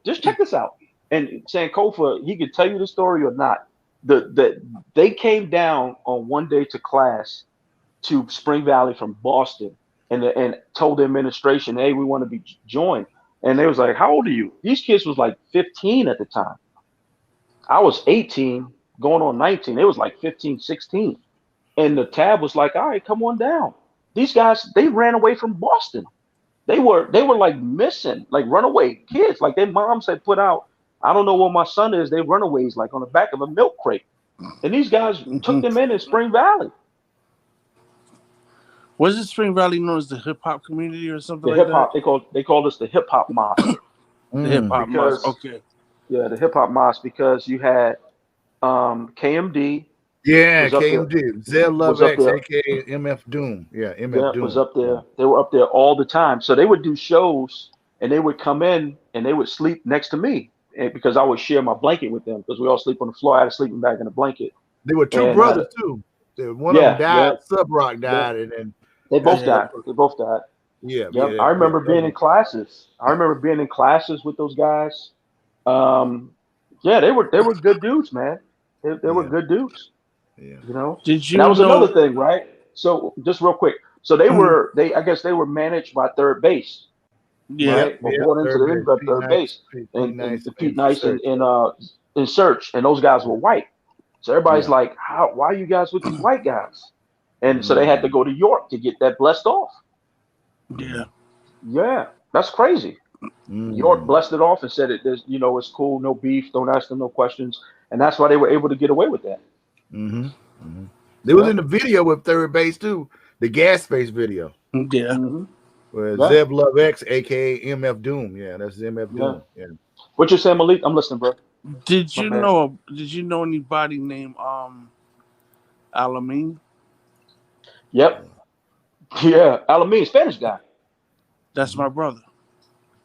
Just check this out. And Sankofa, he could tell you the story or not. They came down on one day to class to Spring Valley from Boston, and told the administration, "Hey, we want to be joined." And they was like, "How old are you?" These kids was like 15 at the time. I was 18, going on 19. It was like 15, 16. And the tab was like, "All right, come on down." These guys, they ran away from Boston. They were like missing, like runaway kids. Like their moms had put out, I don't know where my son is. They runaways like on the back of a milk crate. And these guys took Mhm. them in Spring Valley. Was it Spring Valley known as the hip hop community or something The like hip that? hop, they called us the hip hop mosque The hip Mm. hop mosque. because Okay. yeah, the hip hop mosque because you had KMD Yeah, was up there KMD. Zeb Love was up X, there. aka MF Doom. Yeah, MF Yeah, was Doom. up there. They were up there all the time. So they would do shows and they would come in and they would sleep next to me because I would share my blanket with them because we all sleep on the floor. I had a sleeping bag and a blanket. They were two And brothers too. One of them yeah, died. yeah, Sub Rock yeah. died, and then They that's both the Yeah. other died. person. They both died. Yeah, Yep. yeah, I yeah. remember The being other in one. classes. I remember being in classes with those guys. Um, yeah, they were good dudes, man. They were Yeah, good dudes. yeah. You know. Did And that you was another know? thing, right? So just real quick. So they I guess they were managed by third base, Yeah. Yep, right? Or yep. brought into Third the end base. by Pete third Nice, base. Pete And Nice, the Pete and Nice Search. in search. And those guys Yeah, were white. So everybody's yeah. like, why are you guys with these white guys? And so they had to Mm. go to York to get that blessed off. Yeah. Mm. Yeah, that's crazy. York Mm. blessed it off and said it's cool, no beef, don't ask them no questions. And that's why they were able to get away with that. Mm-hmm. Mm-hmm. They was Yeah. in the video with third base too, the gas face video. Yeah. Hmm. Where Yeah. Zeb Love X, aka MF Doom. Yeah, that's MF Yeah. Doom. Yeah. What you saying, Malik? I'm listening, bro. Did My you man. know? Did you know anybody named Alameen? Yep. Yeah. Alameen, Spanish guy. That's Mm-hmm. my brother.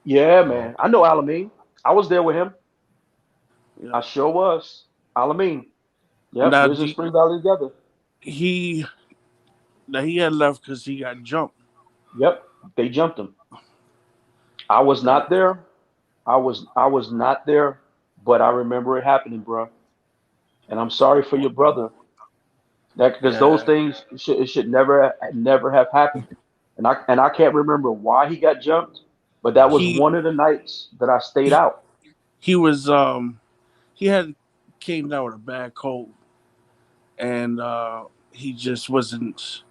Yeah, man. I know Alameen. I was there with him. I Yeah. sure was. Alameen. Yep, Now we was in the, Spring Valley together. he now he had left because he got jumped. Yep, they jumped him. I was Yeah. not there. I was not there, but I remember it happening, bro. And I'm sorry for your brother. That because those Yeah. things it should never have happened. And I can't remember why he got jumped, but that was He one of the nights that I stayed he, out. he was he had came down with a bad cold, and he just wasn't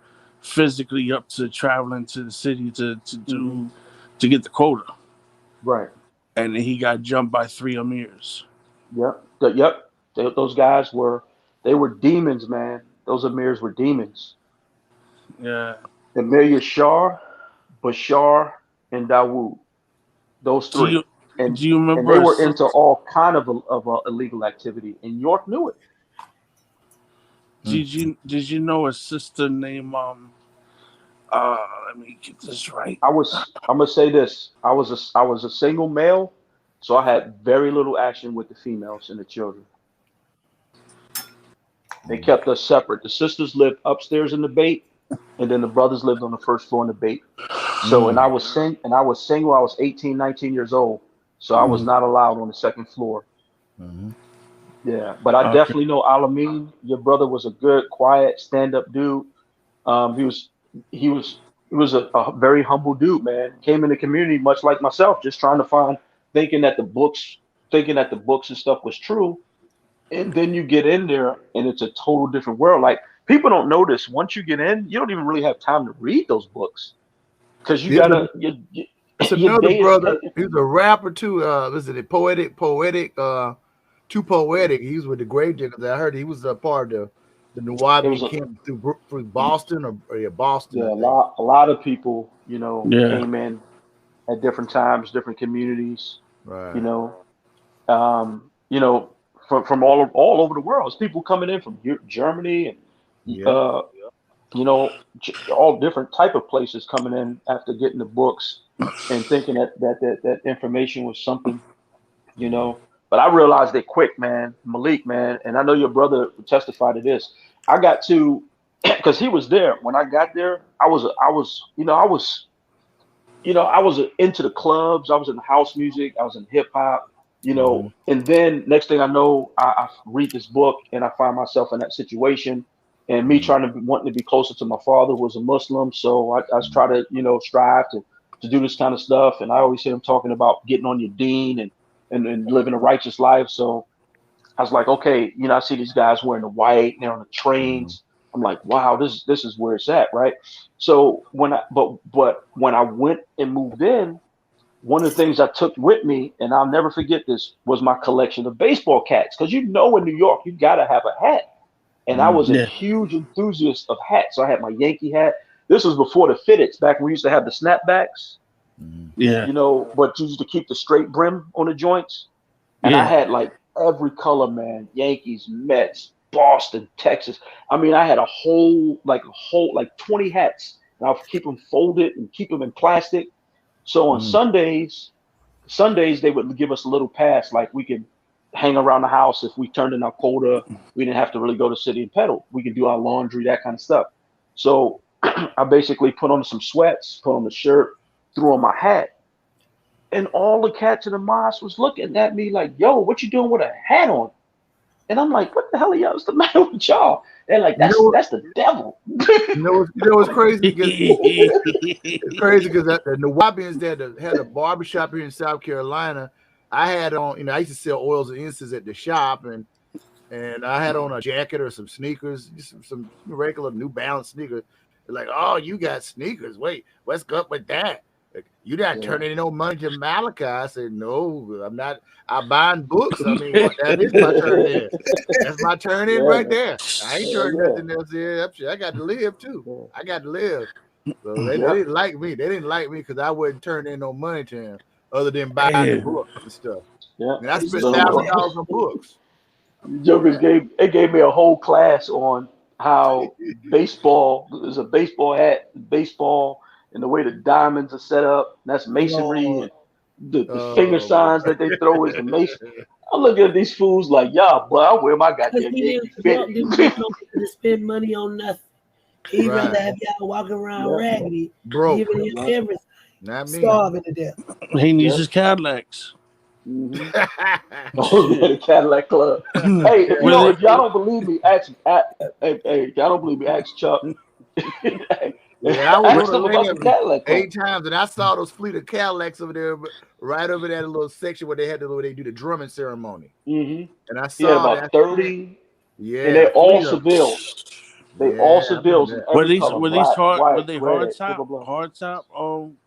physically up to traveling to the city Hmm. to get the quota, Right. and he got jumped by three Amirs. Yep. Yep. Those guys they were demons, man. Those Amirs were demons. Yeah. Amir Shah, Bashar, and Dawood. Those Do three. you And do you and remember they a were into sister? all kind of illegal activity. And York knew it. Did you know a sister named let me get this right. I'm gonna say this. I was a single male, so I had very little action with the females and the children. They kept us separate. The sisters lived upstairs in the bait, and then the brothers lived on the first floor in the bait. So, and I was single. I was 18, 19 years old. So I was Mm, not allowed on the second floor. Mm-hmm. Yeah, but I okay. definitely know Alameen. Your brother was a good, quiet, stand-up dude. Um, he was he was he was a very humble dude, man. Came in the community much like myself, just trying to find, thinking that the books, thinking that the books and stuff was true. And then you get in there, and it's a total different world. Like people don't notice once you get in, you don't even really have time to read those books because you There's, gotta there's your another day is brother. taken. He's a rapper too. Was it poetic? Too poetic. He's with the Grave Diggers. I heard he was a part of the It was Nuwaupian a camp through Boston or yeah, Boston, Yeah, I think. a lot of people, Yeah. came in at different times, different communities, you Right. know, you know, from all over the world. There's people coming in from Germany and Yep. all different type of places coming in after getting the books and thinking that information was something, you know. But I realized it quick, man, Malik, man, and I know your brother would testify to this. I got to because he was there when I got there. I was into the clubs. I was in house music. I was in hip hop. Mm-hmm. And then next thing I know, I read this book and I find myself in that situation. And me Mm-hmm. trying to wanting to be closer to my father who was a Muslim, so I try to strive to do this kind of stuff. And I always hear him talking about getting on your deen and living a righteous life. So I was like, okay, I see these guys wearing the white, and they're on the Mm-hmm. trains. I'm like, wow, this is where it's at, right? So but when I went and moved in, one of the things I took with me, and I'll never forget this, was my collection of baseball caps. Because in New York, you gotta have a hat. And I was a Yeah. huge enthusiast of hats. So I had my Yankee hat. This was before the fitteds, back when we used to have the snapbacks, Mm-hmm. Yeah. but you used to keep the straight brim on the joints. And I Yeah. had like every color, man. Yankees, Mets, Boston, Texas. I mean, I had like 20 hats. And I'll keep them folded and keep them in plastic. So on Mm-hmm. Sundays they would give us a little pass, like we could hang around the house if we turned in our quota. We didn't have to really go to city and pedal. We could do our laundry, that kind of stuff. So I basically put on some sweats, put on the shirt, threw on my hat, and all the cats in the mosque was looking at me like, "Yo, what you doing with a hat on?" And I'm like, "What the hell are y'all? What's the matter with y'all?" They're like, You "That's know, that's the devil." what's crazy because it's crazy because the Nuwaupians that had a barbershop here in South Carolina. I had on, I used to sell oils and incense at the shop, and I had on a jacket or some sneakers, just some regular New Balance sneakers. They're like, oh, you got sneakers. Wait, what's up with that? Like, you're not Yeah. turning no money to Malachi. I said, no, I'm not. I'm buying books. I mean, that is my turn in. That's my turn in Yeah, right there. I ain't turning yeah, nothing else in. I got to live too. yeah, I got to live. So they yeah. didn't like me. They didn't like me because I wouldn't turn in no money to him other than buying the Damn. books and stuff. Yeah. And I They spent used So to the, say, $1,000 on books. Jokers gave me a whole class on how baseball is a baseball hat, baseball, and the way the diamonds are set up. That's masonry, Lord, and the finger signs that they throw is the Mason. I'm looking at these fools like, y'all, boy, I wear my Because goddamn he Yankee didn't fit. want them people to spend money on nothing. He'd rather Right. have y'all walking around Yeah. raggedy, Broke. giving him Yeah. everything, Not me. starving to death. He needs Yeah. his Cadillacs. Mm-hmm. Oh, yeah, the Cadillac Club. Hey, if you Were don't, they- if y'all don't believe me, if y'all don't believe me, ask Chuck. Yeah, I was Ask on them the about the land Cadillac Club. 8 times, and I saw those fleet of Cadillacs over there, right over there, a little section where they do the drumming ceremony. Mm-hmm. And I He had saw about that. 30, Yeah, and they're all fleet of them. Seville's. They Yeah, all I Seville's in remember Were every these color: were these black, hard were white, they red, blah blah blah. hard top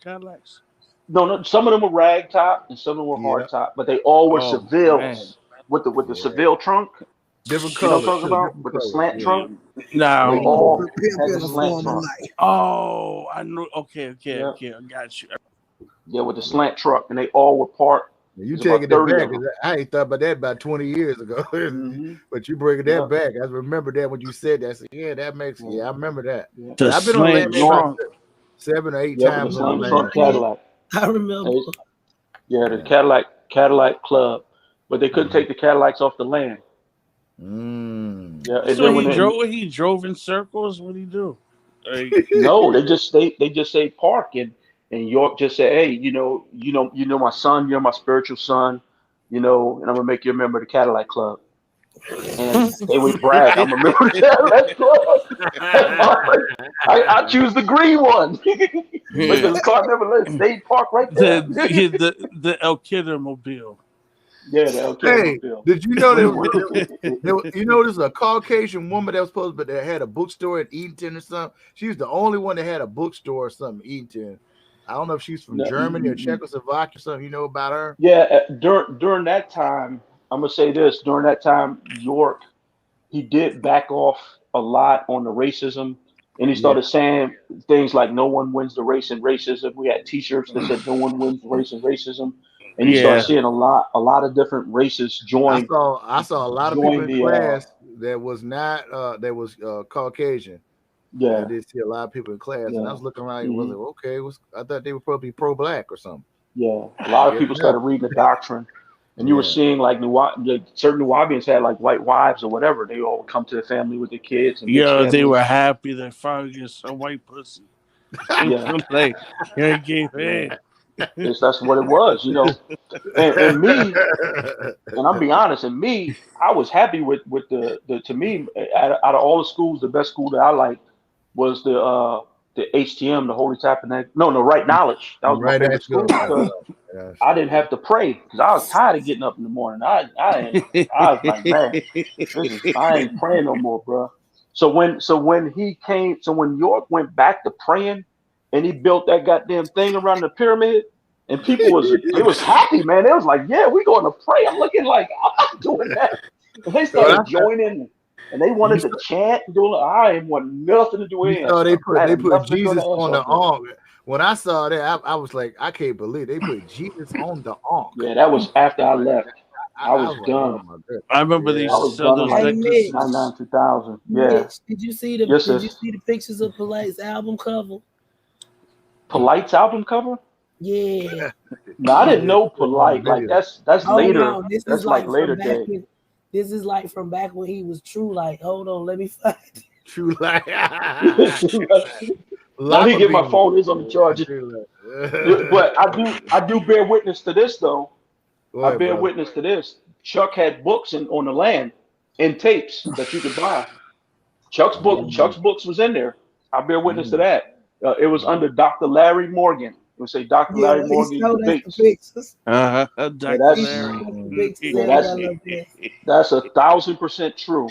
Cadillacs? No, some of them were rag top and some of them were that. Yeah, hard top, but they all were Oh man. Seville's with the yeah. Seville trunk. Different You know what I'm colors talking too. about? Different With the colors. slant Yeah. trunk. They Now all The pimp had in the a slant former trunk. life. oh I know okay, Yeah, I got you. yeah, with the slant truck, and they all were part. You There's about taking it 30 back? of them. 'Cause I ain't thought about that about 20 years ago. Hmm. But you bringing Yeah, that back. I remember that when you said that. I said, yeah, that makes. yeah, Yeah, I remember that. yeah. The But I've been on the slant land maybe about trunk. 7 or 8 Yeah, with the times on the slant land. trunk Cadillac. I remember. They- yeah, the Yeah. Cadillac Club, but they couldn't Mhm. take the Cadillacs off the land. Mm. Yeah, and So then when they he drove in circles. What did he do? Like, no, they just say park, and York just said, hey, you know my son, you're my spiritual son, and I'm gonna make you a member of the Cadillac Club. And they would brag, I'm a member of the Cadillac Club. I choose the green one because the car never let stay parked right there. the El Kidder mobile. Yeah, the El Hey, Caramel. did you The know green one. you know there's a Caucasian woman that was supposed but that had a bookstore in Eatonton or something? She was the only one that had a bookstore or something in Eatonton. I don't know if she's from No, Germany or Czechoslovakia or something. You know about her? yeah, during that time, I'm gonna say this. During that time, York, he did back off a lot on the racism, and he Yeah. started saying things like "No one wins the race in racism." We had T-shirts that said "No one wins the race in racism," and you start Yeah. seeing a lot of different races I saw a lot of people join in the class that was not that was Caucasian. I yeah, did see a lot of people in class, and I yeah, was looking around. Was hmm like, okay, I thought they were probably pro-black or something. yeah. A lot I of guess people not. started reading the doctrine, and you were Yeah. seeing like certain Nuwaupians had like white wives or whatever. They all come to the family with their kids and mixed Yeah, they families. were happy they finally get some white pussy. Yeah, Like, here he gave yeah. in. That's what it was. And me, and I'm be honest, and me, I was happy with the to me out of all the schools, the best school that I liked was the HTM, the Holy Tabernacle. No, no, Right Knowledge. That was my Right, favorite that's school good. because I didn't have to pray because I was tired of getting up in the morning. I was like, man, I ain't praying no more, bro. So when York went back to praying, and he built that goddamn thing around the pyramid, and people they was happy, man. They was like, yeah, we going to pray. I'm looking like I'm not doing that, and they Well, started joining, and they you wanted to chant and do it. I ain't want nothing to do with You it. saw I they had put enough to go to Jesus on the Ansarsville. ark. When I saw that, I was like, I can't believe they put Jesus on the ark. Yeah, that was after I left. I I was was like, oh done. my goodness. I remember they Yeah, I used to was sell done in those like Hey Mitch, necklaces. 99, 2000. Yeah. Mitch, did you Yes, sis. see the pictures of Polite's album cover? Polite's album cover? Yeah. No, I didn't yeah, know put him on the Polite. Like video. that's Hold later. on. This is That's like like later from back day. when this is like from back when he was true. Like, hold on, let me find it. True life. Now he Lava get my beam. phone is on the charger. But I do bear witness to this though. Go I ahead, bear brother. witness to this. Chuck had books on the land and tapes that you could buy. Chuck's books was in there. I bear witness to Mm. that. It was under Dr. Larry Morgan. It would say Dr. Yeah, Larry he Morgan showed us the debates. pictures. Yeah, Dr. He that's Larry. showed us the Mm. pictures, yeah, and I that's love this. that's 1,000% true.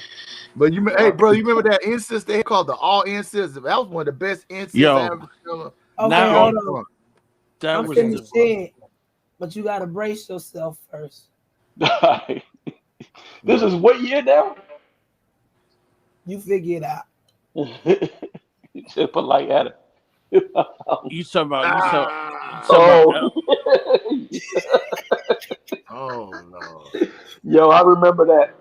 But hey, Yeah. bro, you remember that incense they called the all incense? That was one of the best incense I Yo, ever smelled. Okay, now hold on. that I'm was finna the share, but you gotta brace yourself first. This is what year now? You figure it out. He said polite at it. you talking about Oh, Oh no. yo, I remember that.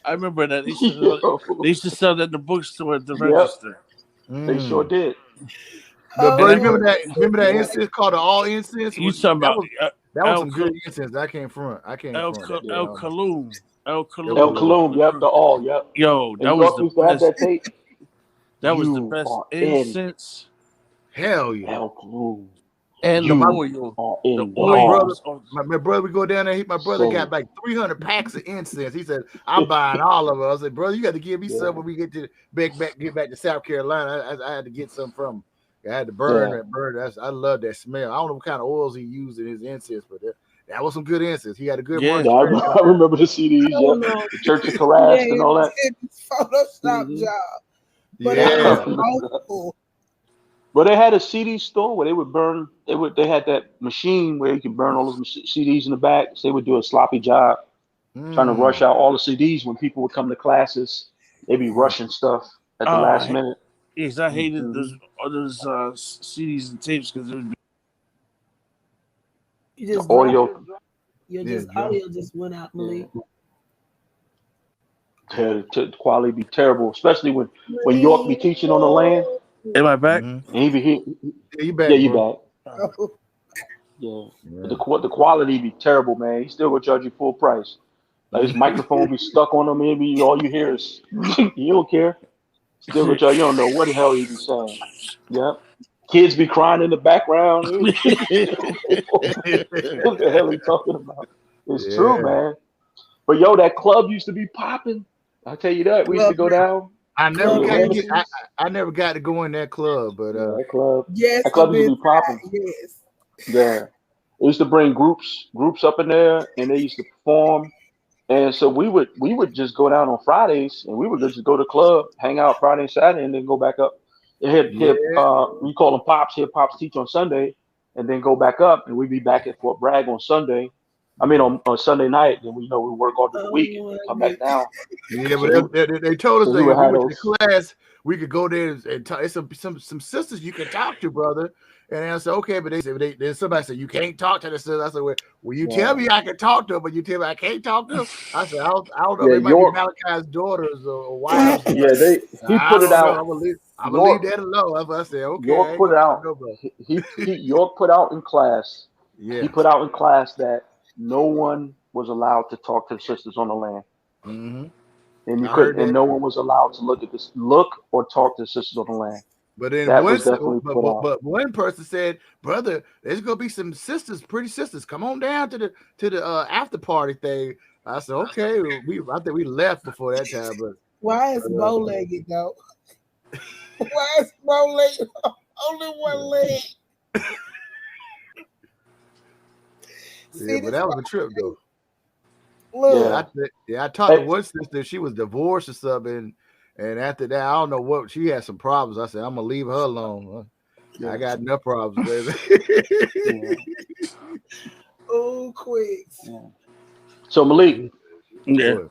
I remember that they Yo, used to sell that in the bookstore at the yep, register. they sure did. But bro, And you I, remember that Yeah. incense called the all incense? you talking That about was That was some good incense. I can't front that. El Kaloum. El Kaloum, yep, the all, yep. Yo, that was the best. That tape. That was the best incense. Hell yeah. El Kaloum. And the oil. My brother would go down there. My brother got like 300 packs of incense. He said, "I'm buying all of it." I said, "Brother, you got to give me some when we get back to South Carolina." I had to get some from him. I had to burn it. I love that smell. I don't know what kind of oils he used in his incense, but that was some good incense. He had a good I remember the CDs, the Church of Christ and all that. Photoshop job. But But they had a CD store where they would burn. They had that machine where you could burn all those CDs in the back. So they would do a sloppy job, trying to rush out all the CDs when people would come to classes. They'd be rushing stuff at the last minute. Yes, I hated those CDs and tapes because it would be audio. Audio just went out, Malik. The quality be terrible, especially when York be teaching on the land. Am I back? And he be here. You back? Yeah, you back. The quality be terrible, man. He still gonna charge you full price. Like his microphone be stuck on him. Maybe all you hear is you don't care. Still gonna charge. You don't know what the hell he be saying. Yeah. Kids be crying in the background. What the hell are you talking about? It's true, man. But that club used to be popping. I'll tell you that. We used to go down. I never got to go in that club, but that club. Yes, that club used to be popping. Yes. Yeah. They used to bring groups up in there, and they used to perform. And so we would just go down on Fridays, and we would just go to the club, hang out Friday and Saturday, and then go back up. We call them pops. Hip pops teach on Sunday, and then go back up, and we'd be back at Fort Bragg on Sunday. I mean, on Sunday night, and we work all through the week and come back down. Yeah, but they told us that we went to class, we could go there and talk. It's some sisters you can talk to, brother. And I said, okay, but then somebody said you can't talk to the sisters. I said, well, you tell me I can talk to them, but you tell me I can't talk to them. I said, I don't know. They might be Malachi's daughters or wives. He put it out. I'm gonna leave that alone. I said, okay. York put it out. York put out in class. Yeah. He put out in class that no one was allowed to talk to the sisters on the land, and and no one was allowed to look or talk to the sisters on the land. But then one person said, "Brother, there's gonna be some sisters, pretty sisters. Come on down to the after party thing." I said, "Okay." I think we left before that time, but why is bow-legged though? Why is bow-legged only one leg? Yeah, but that was a trip though. Look. I talked to one sister. She was divorced or something, and after that, I don't know what she had some problems. I said, I'm gonna leave her alone. I got enough problems, baby. Oh, quick. Yeah. So Malik, I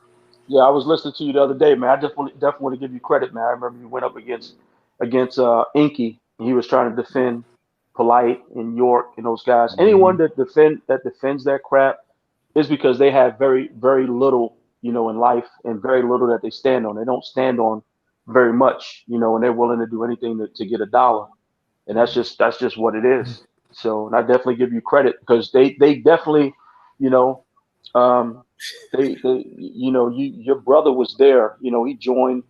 was listening to you the other day, man. I definitely want to give you credit, man. I remember you went up against Inky, and he was trying to defend Polite and York and those guys. Anyone that defends that crap is because they have very, very little, in life, and very little that they stand on. They don't stand on very much, and they're willing to do anything to get $1. And that's just what it is. So, and I definitely give you credit because they definitely, your brother was there, he joined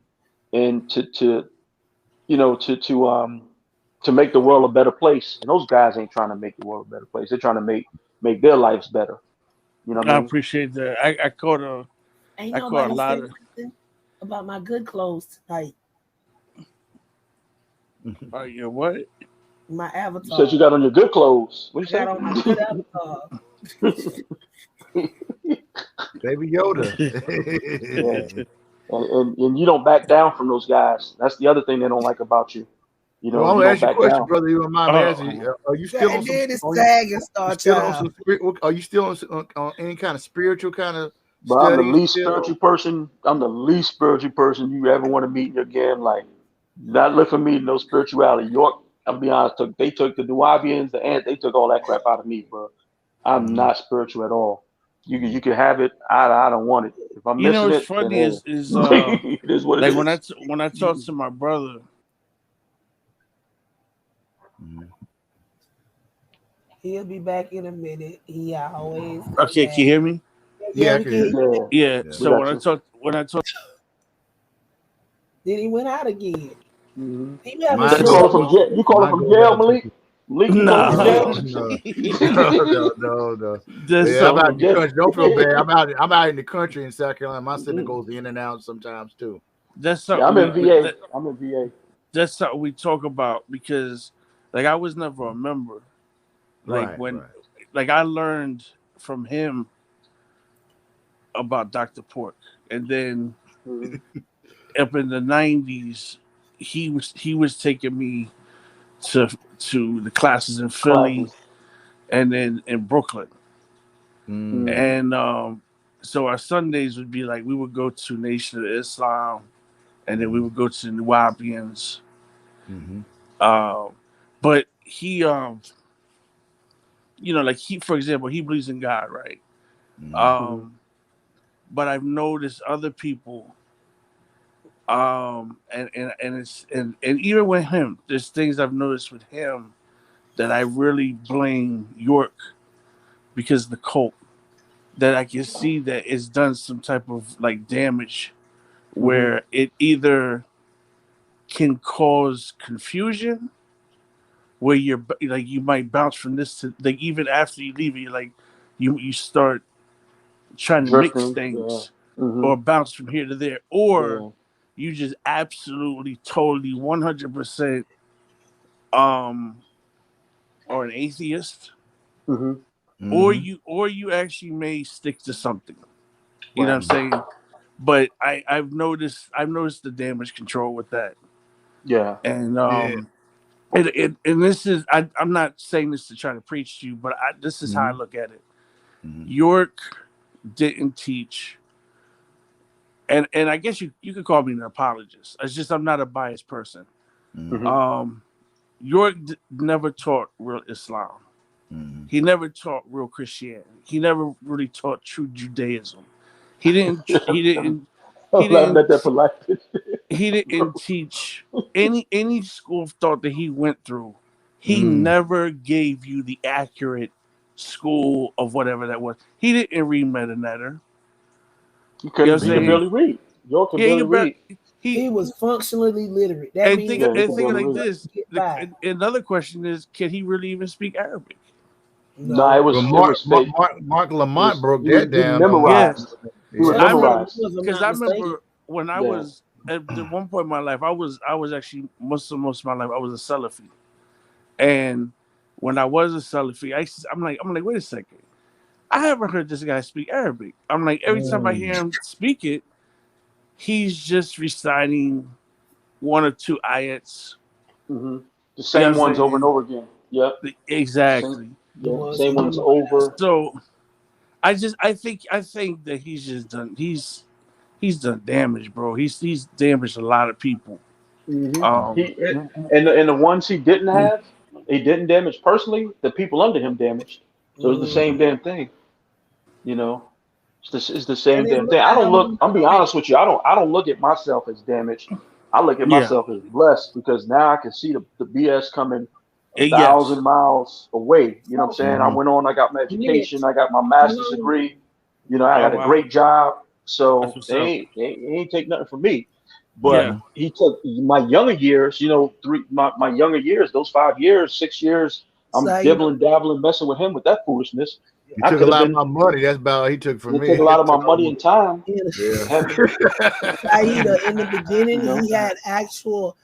in to make the world a better place. And those guys ain't trying to make the world a better place. They're trying to make their lives better. You know what I mean? Appreciate that. I caught a lot of about my good clothes tonight. Your what? My avatar. You said you got on your good clothes. What you got on my good avatar. Baby Yoda. And you don't back down from those guys. That's the other thing they don't like about you. I'm gonna ask you a question, brother. You don't mind me asking? Are you still on Are you still on any kind of spiritual kind of? But I'm the least spiritual person. I'm the least spiritual person you ever want to meet in your game. Like, not look for me, no spirituality. York, I'll be honest. They took the Nuwaupians, they took all that crap out of me, bro. I'm not spiritual at all. You can have it. I don't want it. If I'm missing what's funny is it is what like it is. when I talk to my brother. He'll be back in a minute. He always come Okay, back. can you hear me? Yeah, I we can can. hear you. Yeah, Yeah. Yeah. So we got you. when I talk, Then he went out again. Mm-hmm. He having Mine You go. call it short from months. jail? You call it Mine from go jail, back to. Malik? Malik, you call it from nah, jail? No, no. that's Yeah, I'm Call it out so in from the jail. country. Don't feel bad. I'm out in the country in South Carolina. My signal Mhm. goes in and out sometimes too. that's Yeah, something I'm in VA. that, I'm in VA. that's something we talk about because like I was never a member. Like Right, when right. like I learned from him about Dr. Pork, and then Mhm. up in the '90s, he was taking me to the classes in Philly Classes. and then in Brooklyn, Mm, Mm-hmm. and so our Sundays would be like we would go to Nation of Islam, and then we mm-hmm, would go to the Nuwaupians. mm-hmm, Um, but he, like for example, he believes in God, right? mm-hmm, Mm-hmm. Um, but I've noticed other people, and it's and even with him, there's things I've noticed with him that I really blame York because of the cult that I can see that it's done some type of like damage Mm-hmm. where it either can cause confusion where you're like you might bounce from this to like even after you leave it you're like you start trying to mix Drifting. Yeah. things Mm-hmm. or bounce from here to there or Yeah. you just absolutely totally 100% um are an atheist Mm-hmm. mm-hmm. or you actually may stick to something. You know what Right. I'm saying? But I've noticed the damage control with that. Yeah. And Yeah. and this is I'm not saying this to try to preach to you, but this is how I Mm-hmm, look at it. mm-hmm, York didn't teach, and I guess you could call me an apologist. It's just I'm not a biased person. mm-hmm, Mm-hmm. Um, York never taught real Islam. mm-hmm. He never taught real Christianity. He never really taught true Judaism. He didn't. He didn't. He I'm laughing didn't. at that for life. He didn't Bro. teach any school of thought that he went through. He Mm. never gave you the accurate school of whatever that was. He didn't read Meta Netter. He You know what I'm couldn't. He could Mm. saying? barely read. York could Yeah, barely read. he He was functionally literate. That and means think Yeah, he and could thinking barely like read. this. get by. Another question is, can he really even speak Arabic? No, it No, Well, was. It was fake. Mark It Lamont was. broke He was. that He down on Yeah, memorized. He was yeah. I remember memorized. if I'm because not I mistaken. remember when I Yeah. was at one point in my life, I was actually most of my life I was a Salafi, and when I was a Salafi, I'm like, wait a second, I haven't heard this guy speak Arabic. I'm like, every time I hear Mm. him speak it, he's just reciting one or two ayats. Hmm. The You know same what I'm ones over and saying? over again. Yep. Same. Exactly. The Yeah. ones Same he ones memorized. over. So I think that he's just done he's done damage, bro. He's damaged a lot of people. Hmm. Um, He and the ones he didn't have, he didn't damage personally. The people under him damaged. So it's the Mm. same Mm. damn thing. You know, it's the And same it damn looked thing. I like don't I'm look. losing I'm be weight. honest with you. I don't look at myself as damaged. I look at yeah. myself as blessed because now I can see the BS coming a Yes. thousand miles away. You know what I'm saying? I Mm-hmm. went on. I got my education. Mitch, I got my how master's long? degree. You know, I Oh got a wow. great job. That's So what's they up. ain't take nothing from me. But Yeah. Mm-hmm. he took my younger years. You know, my younger years. Those 5 years, 6 years. I'm Saida, dibbling, dabbling, messing with him with that foolishness. He I took a could have lot of been. my money. That's about all he took from It took me. a He lot of my took all money and time. in, yeah. Having, Saida, in the beginning, you know. he had actual.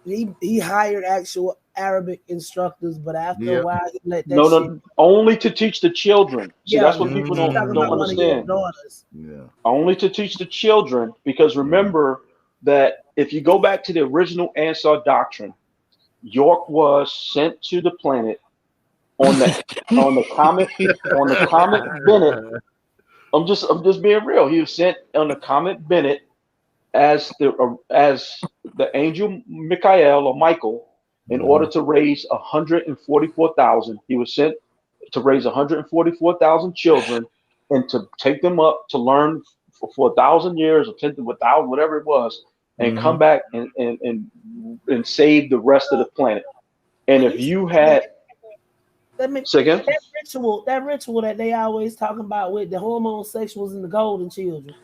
He hired actual Arabic instructors, but after a Yeah. while, he let that No, shit. no, only to teach the children. See, Yeah, that's what he people was talking don't about one of his Mm. understand. daughters. Yeah. Only to teach the children, because Mm. remember that if you go back to the original Ansar doctrine, York was sent to the planet on the comet Bennett. I'm just being real. He was sent on the comet Bennett as the angel Michael or Michael in order Mm-hmm. to raise 144,000. He was sent to raise 144,000 children and to take them up to learn for 1,000 years or 10,000, whatever it was, and Mm-hmm. come back and save the rest of the planet. And When if you say you that, had Say again? That ritual that they always talking about with the homosexuals and the golden children.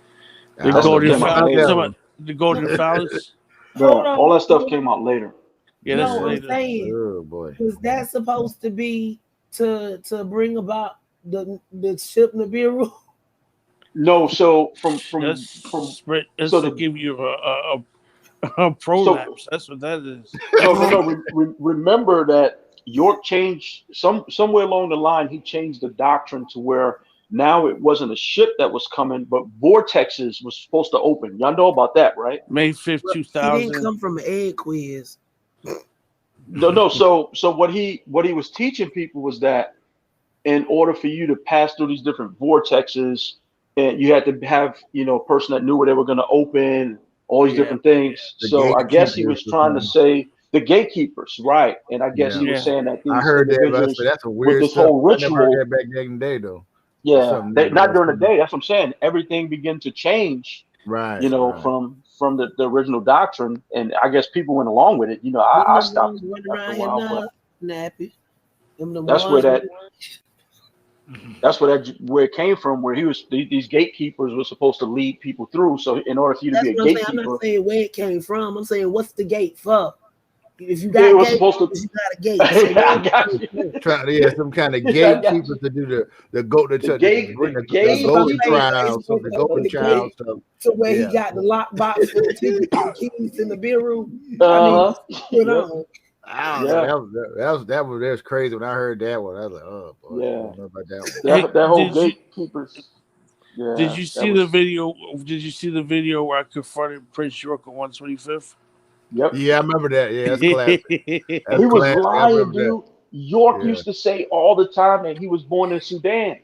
The That golden stuff came out later. phallus. The golden phallus. Bro, all that stuff came out later. Yeah, that's No, I'm later. saying, Oh boy. was that supposed to be to bring about the ship Nibiru? No, so That's so to the give you a prolapse. That's what that is. remember that York changed somewhere along the line. He changed the doctrine to where now it wasn't a ship that was coming, but vortexes was supposed to open. Y'all know about that, right? May 5th, He 2000. didn't come from an egg quiz. No. So what he was teaching people was that in order for you to pass through these different vortexes, and you had to have a person that knew where they were going to open, all these different things. The So I guess he was gatekeepers trying to say the gatekeepers, right? And I guess he was Yeah. saying that these I heard that, individuals but that's a with weird this stuff. whole I never heard ritual, that back in the day, though. yeah, Something not during the new. day. That's what I'm saying. Everything began to change, Right. from the original doctrine, and I guess people went along with it. I stopped running after around a here while, nappy. That's where it came from. Where these gatekeepers were supposed to lead people through. So in order for you to be a what I'm saying. gatekeeper, I'm not saying where it came from. I'm saying what's the gate for? If you it got was gates, supposed to. you got a gate. So I got you. Some kind of I got gatekeepers to do the golden The gate- bring the the gate- golden That's what I'm saying. trial, so the golden The child gate. stuff. So where he Yeah. got the lockbox for the tickets and the keys in the beer room. Uh-huh. Put Yep. on. I don't know. That was crazy when I heard that one. I was like, oh boy, Yeah. I don't know about that one. That whole Did you- gatekeepers. Yeah. Did you see the video? Did you see the video where I confronted Prince York on 125th? Yep. Yeah, I remember that. Yeah, that's classic. That's He was classic. I lying, remember that. dude. York Yeah. used to say all the time that he was born in Sudan.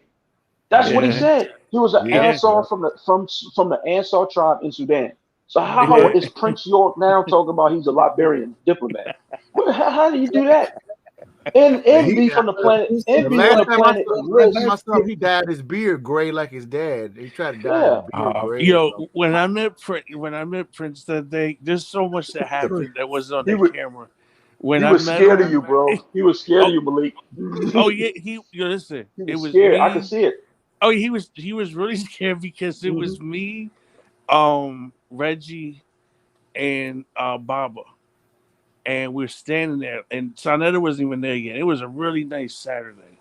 That's what he Yeah. said. He was an Yeah. Ansar from the Ansar tribe in Sudan. So how Yeah. is Prince York now talking about he's a Liberian diplomat? How do you do that? And be from the planet. And The be last from the time planet. I saw him, he dyed his beard gray like his dad. He tried to dye his beard gray. Yo, when I met Prince that day, there's so much that happened that wasn't on the camera. When He I was met scared him, of you, bro. He was scared of you, Malik. Oh yeah, listen. He It was was scared. me. I could see it. Oh, he was really scared because it was me, Reggie, and Baba, and we're standing there, and Sonetta wasn't even there yet. It was a really nice Saturday,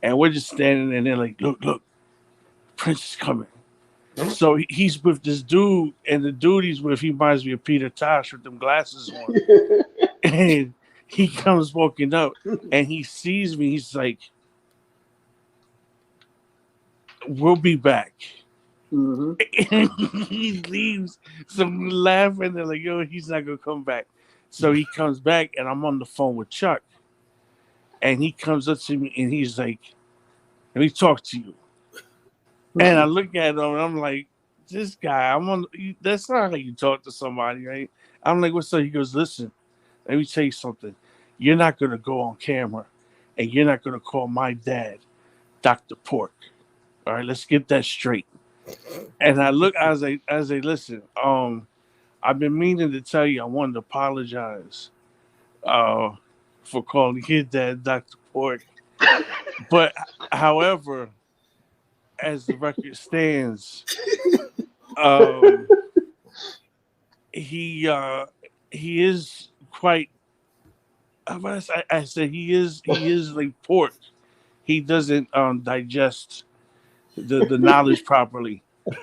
and we're just standing there, and they're like, "Look, Prince is coming." So he's with this dude, and the dude he's with, he reminds me of Peter Tosh with them glasses on, and he comes walking up, and he sees me. He's like, "We'll be back." And he leaves. So we laughing. They're like, "Yo, he's not gonna come back." So he comes back, and I'm on the phone with Chuck, and he comes up to me, and he's like, "Let me talk to you." And I look at him, and I'm like, "This guy, that's not how you talk to somebody, right?" I'm like, "What's up?" He goes, "Listen, let me tell you something. You're not gonna go on camera, and you're not gonna call my dad Dr. Pork. All right, let's get that straight." And I was like, "Listen, I've been meaning to tell you I wanted to apologize for calling his dad Dr. Pork. But however, as the record stands, he is quite I said he is like pork. He doesn't digest the knowledge properly.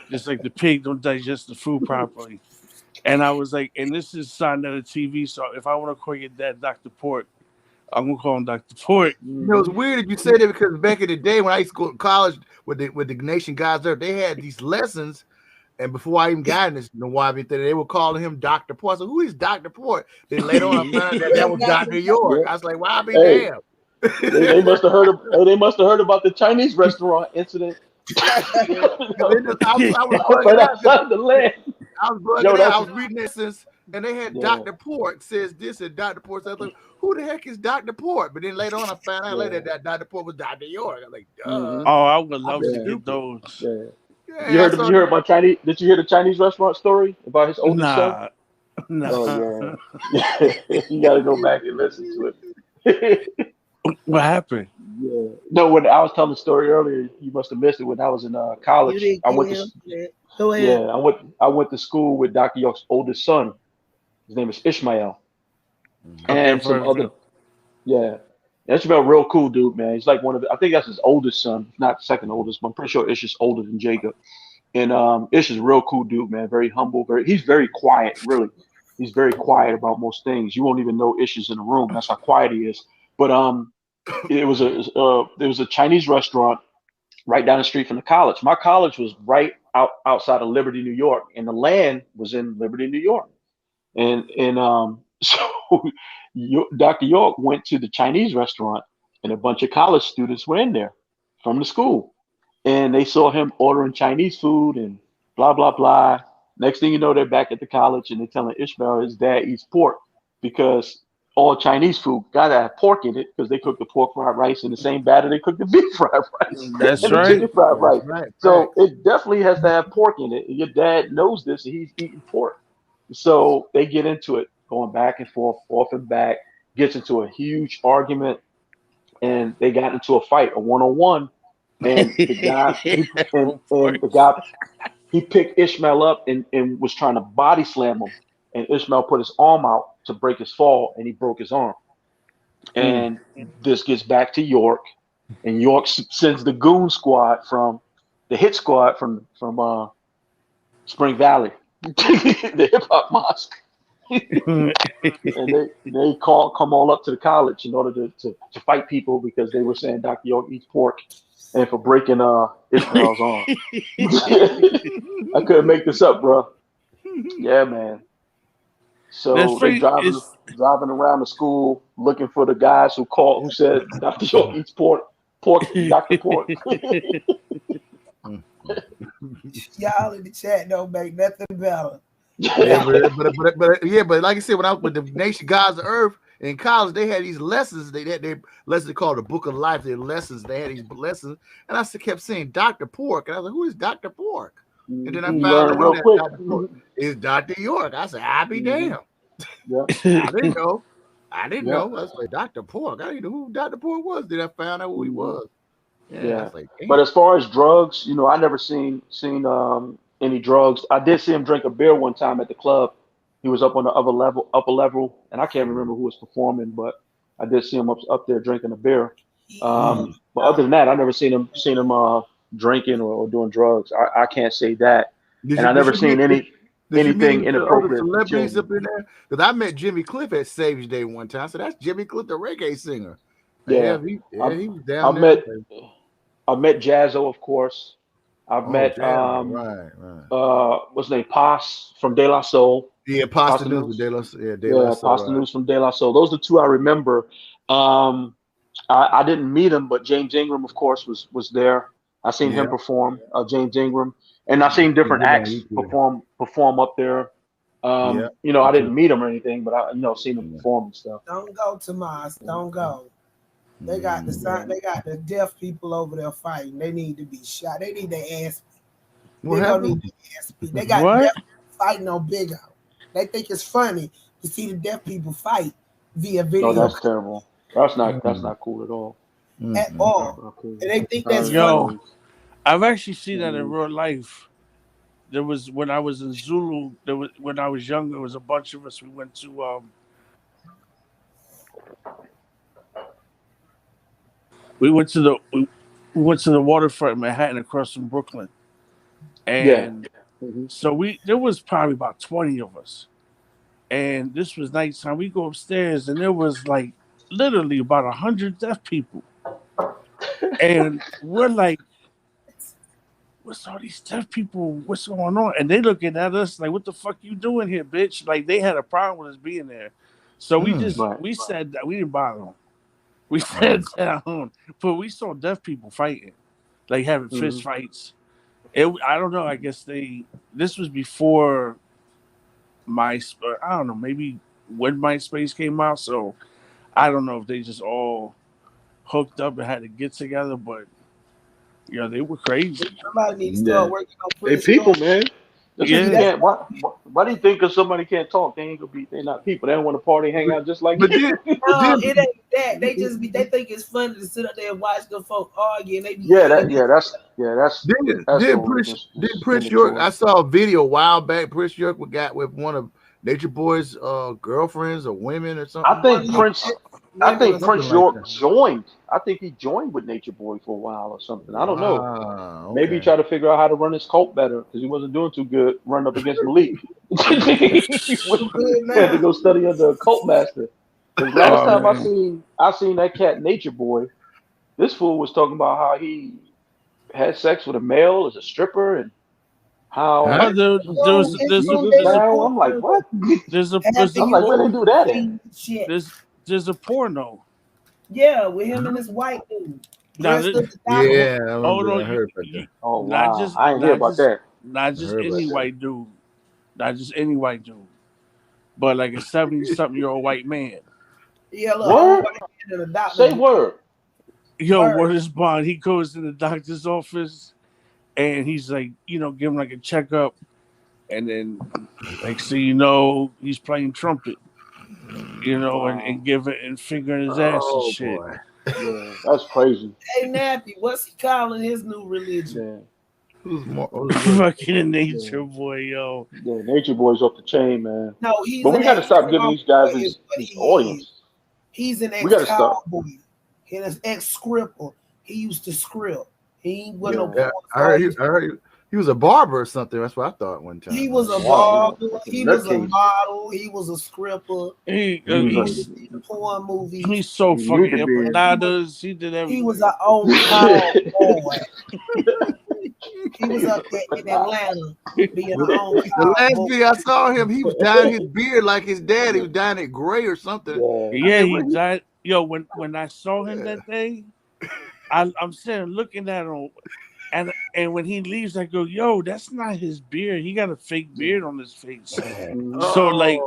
Just like the pig don't digest the food properly." And I was like, and this is signed on the TV, so if I want to call your dad Dr. Pork, I'm gonna call him Dr. Pork. It's weird that you say that because back in the day when I used to go to college with the Nation guys there, they had these lessons, and before I even got in this Nuwaupian thing, they were calling him Dr. Pork. So who is Dr. Pork? Then later on I found out that was Dr. York. I was like, well, I'll be damned. They must have heard. They must have heard about the Chinese restaurant incident. I was Right outside the land. I was reading this and they had Dr. Pork says this and Dr. Pork says, like, who the heck is Dr. Pork? But then later on I found out later that Dr. Pork was Dr. York. I'm like, Oh, I would love to get those. Yeah. You heard about Chinese? Did you hear the Chinese restaurant story about his oldest son? Nah. Oh yeah. You got to go back and listen to it. What happened? Yeah. No, when I was telling the story earlier, you must have missed it. When I was in You college, didn't I get went to him. Yeah. Go yeah, ahead. I went to school with Dr. York's oldest son. His name is Ishmael, Okay, and I've some heard of other him. yeah. Ishmael, real cool dude, man. He's like one of the, I think that's his oldest son, not second oldest, but I'm pretty sure Ish is older than Jacob. And Ish is a real cool dude, man. Very humble, he's very quiet, really. He's very quiet about most things. You won't even know Ish is in the room. That's how quiet he is. But there was a Chinese restaurant right down the street from the college. My college was right outside of Liberty, New York, and the land was in Liberty, New York. And so Dr. York went to the Chinese restaurant, and a bunch of college students were in there from the school, and they saw him ordering Chinese food and blah blah blah. Next thing you know, they're back at the college, and they're telling Ishmael his dad eats pork because all Chinese food gotta have pork in it because they cook the pork fried rice in the same batter they cook the beef fried rice That's and the right. chicken fried That's rice. right. So Facts. it definitely has to have pork in it. And your dad knows this, and he's eating pork. So they get into it, going back and forth and back, gets into a huge argument, and they got into a fight, a one-on-one. And the guy, and the guy, he picked Ishmael up and was trying to body slam him. And Ishmael put his arm out to break his fall, and he broke his arm. Mm. And this gets back to York, and York sends the goon squad from the hit squad from Spring Valley, the hip hop mosque, and they come all up to the college in order to fight people because they were saying Dr. York eats pork, and for breaking Ishmael's arm. I couldn't make this up, bro. Yeah, man. That's So they funny. It's driving around the school looking for the guys who said Dr. York eats pork, Dr. Pork. Y'all in the chat don't make nothing better. Yeah, but like I said, when I was with the Nation Gods of Earth in college, they had these lessons. They had their lessons called the Book of Life. Their lessons. They had these lessons, and I kept saying Dr. Pork, and I was like, "Who is Dr. Pork?" And then I You found learn out real that quick. Dr. Pork is Dr. York. I said, "I'll be Hmm. damned." Yeah, I didn't know. I didn't yeah, know. I was like, Dr. Pork. I didn't know who Dr. Pork was. Then I found out who he hmm was. Yeah, I yeah. was like, But damn. as far as drugs, I never seen any drugs. I did see him drink a beer one time at the club. He was up on the upper level, and I can't remember who was performing, but I did see him up there drinking a beer. Yeah. But other than that, I never seen him drinking or doing drugs. I can't say that, Did and you I did never you meet seen did you meet anything any other inappropriate with celebrities children. up in there? Because I met Jimmy Cliff at Savage Day one time. So that's Jimmy Cliff, the reggae singer. Yeah, He I've was down I've there. met I've met Jazzo, of course. I've Oh, met jazz, right. what's his name, Paz from De La Soul. Yeah, Pasta Pasta News with News. De La Yeah, Soul, Pasta right. News from De La Soul. Those are the two I remember. Um, I didn't meet him, but James Ingram, of course, was there. I seen him Yeah. perform, James Ingram, and I seen different Good on acts YouTube. perform up there. Yeah. I Me didn't too. meet him or anything, but I seen him Yeah. perform and stuff. Don't go, Tomas. Don't go. They got the Mm. sign. They got the deaf people over there fighting. They need to be shot. They need their ass. What They gonna happened? need their ass beat. They got what? deaf people fighting on Big O. They think it's funny to see the deaf people fight via No, video that's terrible. That's Mm. not cool at all. at Mm. That's all, not cool. and they think that's funny. Yo, Chinese, I've actually seen that in Chinese. real life. There was when I was in Zulu. There was when I was younger. There was a bunch of us. We went to we went to the we went to the waterfront in Manhattan across from Brooklyn, Yeah. and Hmm. so there was probably about 20 of us, and this was nighttime. We go upstairs, and there was like literally about 100 deaf people, and we're like, "What's all these deaf people? What's going on?" And they looking at us like, "What the fuck you doing here, bitch?" Like they had a problem with us being there, so Mm. Right. we said that we didn't bother them. We sat Mm. down, but we saw deaf people fighting, like having fist Hmm. fights. I don't know. I guess this was before I don't know. Maybe when MySpace came out, so I don't know if they just all hooked up and had to get together. But they were crazy. Somebody need to Yeah. start working on They putting people, stories. man. That's what See, you Yeah, that's can't. Why do you think? Because somebody can't talk, they ain't gonna be. They're not people. They don't want to party, hang out just like But you. then, but no, then, it ain't. that. They think it's funny to sit up there and watch the folk argue, and they be Did foolishness. Prince York? I saw a video a while back. Prince York got with one of Nature Boy's girlfriends or women or something. I think Prince York like joined. I think he joined with Nature Boy for a while or something. I don't know. Okay. Maybe he tried to figure out how to run his cult better because he wasn't doing too good running up against Malik. He had to go study under a cult master. Because last time I seen that cat Nature Boy, this fool was talking about how he had sex with a male as a stripper and how Huh? now. I'm like, what? There's a I'm like, where they do that at? there's a porno. Yeah, with him and this white dude. Yeah, I heard about that. Oh wow, I ain't hear about that. Not just any white dude. Not just any white dude. But like a 70-something-year-old white man. Yeah, look, word? Say word. Yo, what is Bond? He goes to the doctor's office and he's like, give him like a checkup. And then, like, so he's playing trumpet, and giving and fingering his ass and shit. Boy. Yeah, that's crazy. Hey, Nappy, what's he calling his new religion? Who's fucking Nature Boy, yo? Yeah, Nature Boy's off the chain, man. No, he's. But we got to stop giving these guys his audience. He's an ex-cowboy. He's an ex-scripper. He used to script. He wasn't I heard he was a barber or something. That's what I thought one time. He was a barber. He was a model. He was a scripper. He was in porn movie. He's so fucking empanadas. He did everything. He was an old boy. He was up there in Atlanta being an old The last video I saw him, he was dyeing his beard like his dad. He was dyeing it gray or something. Yeah, he dyed. Yo, when I saw him that day, I'm sitting looking at him. And when he leaves, I go, yo, that's not his beard. He got a fake beard on his face. So, like,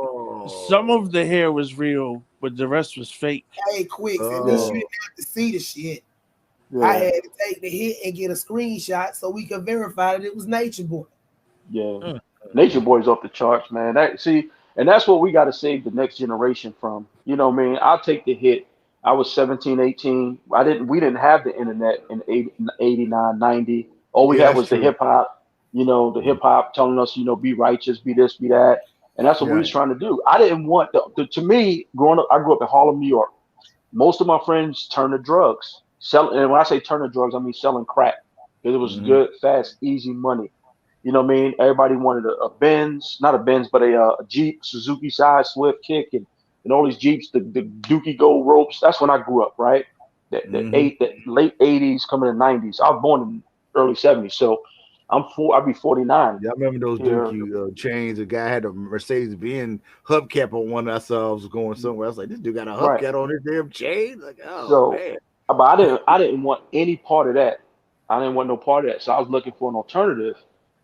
some of the hair was real, but the rest was fake. Hey, quick, at least you didn't have to see the shit. Yeah. I had to take the hit and get a screenshot so we could verify that it was Nature Boy. Yeah. Nature Boy's off the charts, man. And that's what we got to save the next generation from. You know what I mean? I'll take the hit. I was 17, 18. We didn't have the internet in 89, 90. All we had was the hip hop, the hip hop telling us, be righteous, be this, be that. And that's what we was trying to do. I didn't want to me, growing up, I grew up in Harlem, New York. Most of my friends turned to drugs. And when I say turn to drugs, I mean selling crack. Because it was good, fast, easy money. You know what I mean? Everybody wanted a Benz, not a Benz, but a Jeep, Suzuki Side Swift Kick, and all these Jeeps, the Dookie Gold ropes. That's when I grew up, right? The late 80s, coming to 90s. I was born in early 70s, so I'll be 49. Yeah, I remember those Dookie chains. A guy had a Mercedes-Benz hubcap on one. I saw I was going somewhere. I was like, this dude got a hubcap on his damn chain. Like, man. But I didn't want any part of that. I didn't want no part of that. So I was looking for an alternative.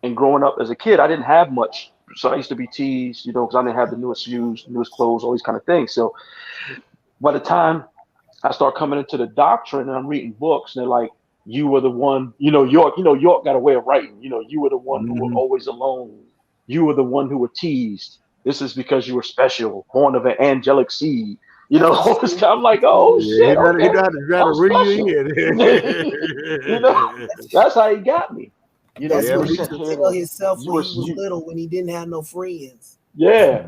And growing up as a kid, I didn't have much. So I used to be teased, because I didn't have the newest shoes, newest clothes, all these kind of things. So by the time I start coming into the doctrine and I'm reading books, and they're like, you were the one, York got a way of writing, you were the one who were always alone. You were the one who were teased. This is because you were special, born of an angelic seed. All this time, I'm like, oh shit. He got to read you in. That's how he got me. That's what he used to tell himself when he was little, when he didn't have no friends. Yeah.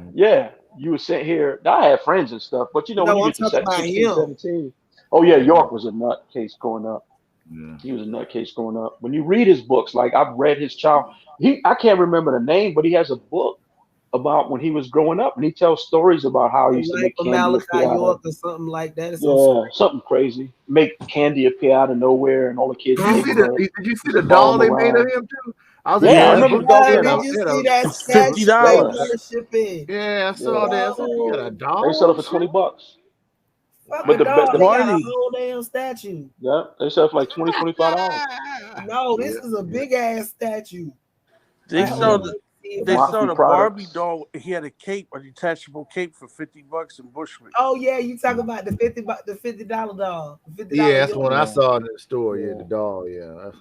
You were sent here. I had friends and stuff, but when you get to 16, 17. Oh yeah, York was a nutcase growing up. Yeah. He was a nutcase growing up. When you read his books, like I've read his child. I can't remember the name, but he has a book about when he was growing up, and he tells stories about how he used to make candy Malachi York or something like that. Something crazy. Make candy appear out of nowhere, and all the kids. Did you see the doll they made of him too? I remember the doll. Did you see that $50? Yeah, I saw that. You got a doll. They sell it for $20. But the got a whole damn statue. Yeah, they sell it for like $20, $25. No, this is a big ass statue. They sold the Barbie doll. He had a cape, a detachable cape for $50 in Bushwick. Oh yeah, you talking about the $50 doll? Yeah, that's what I saw in the store. Yeah, the doll. Yeah,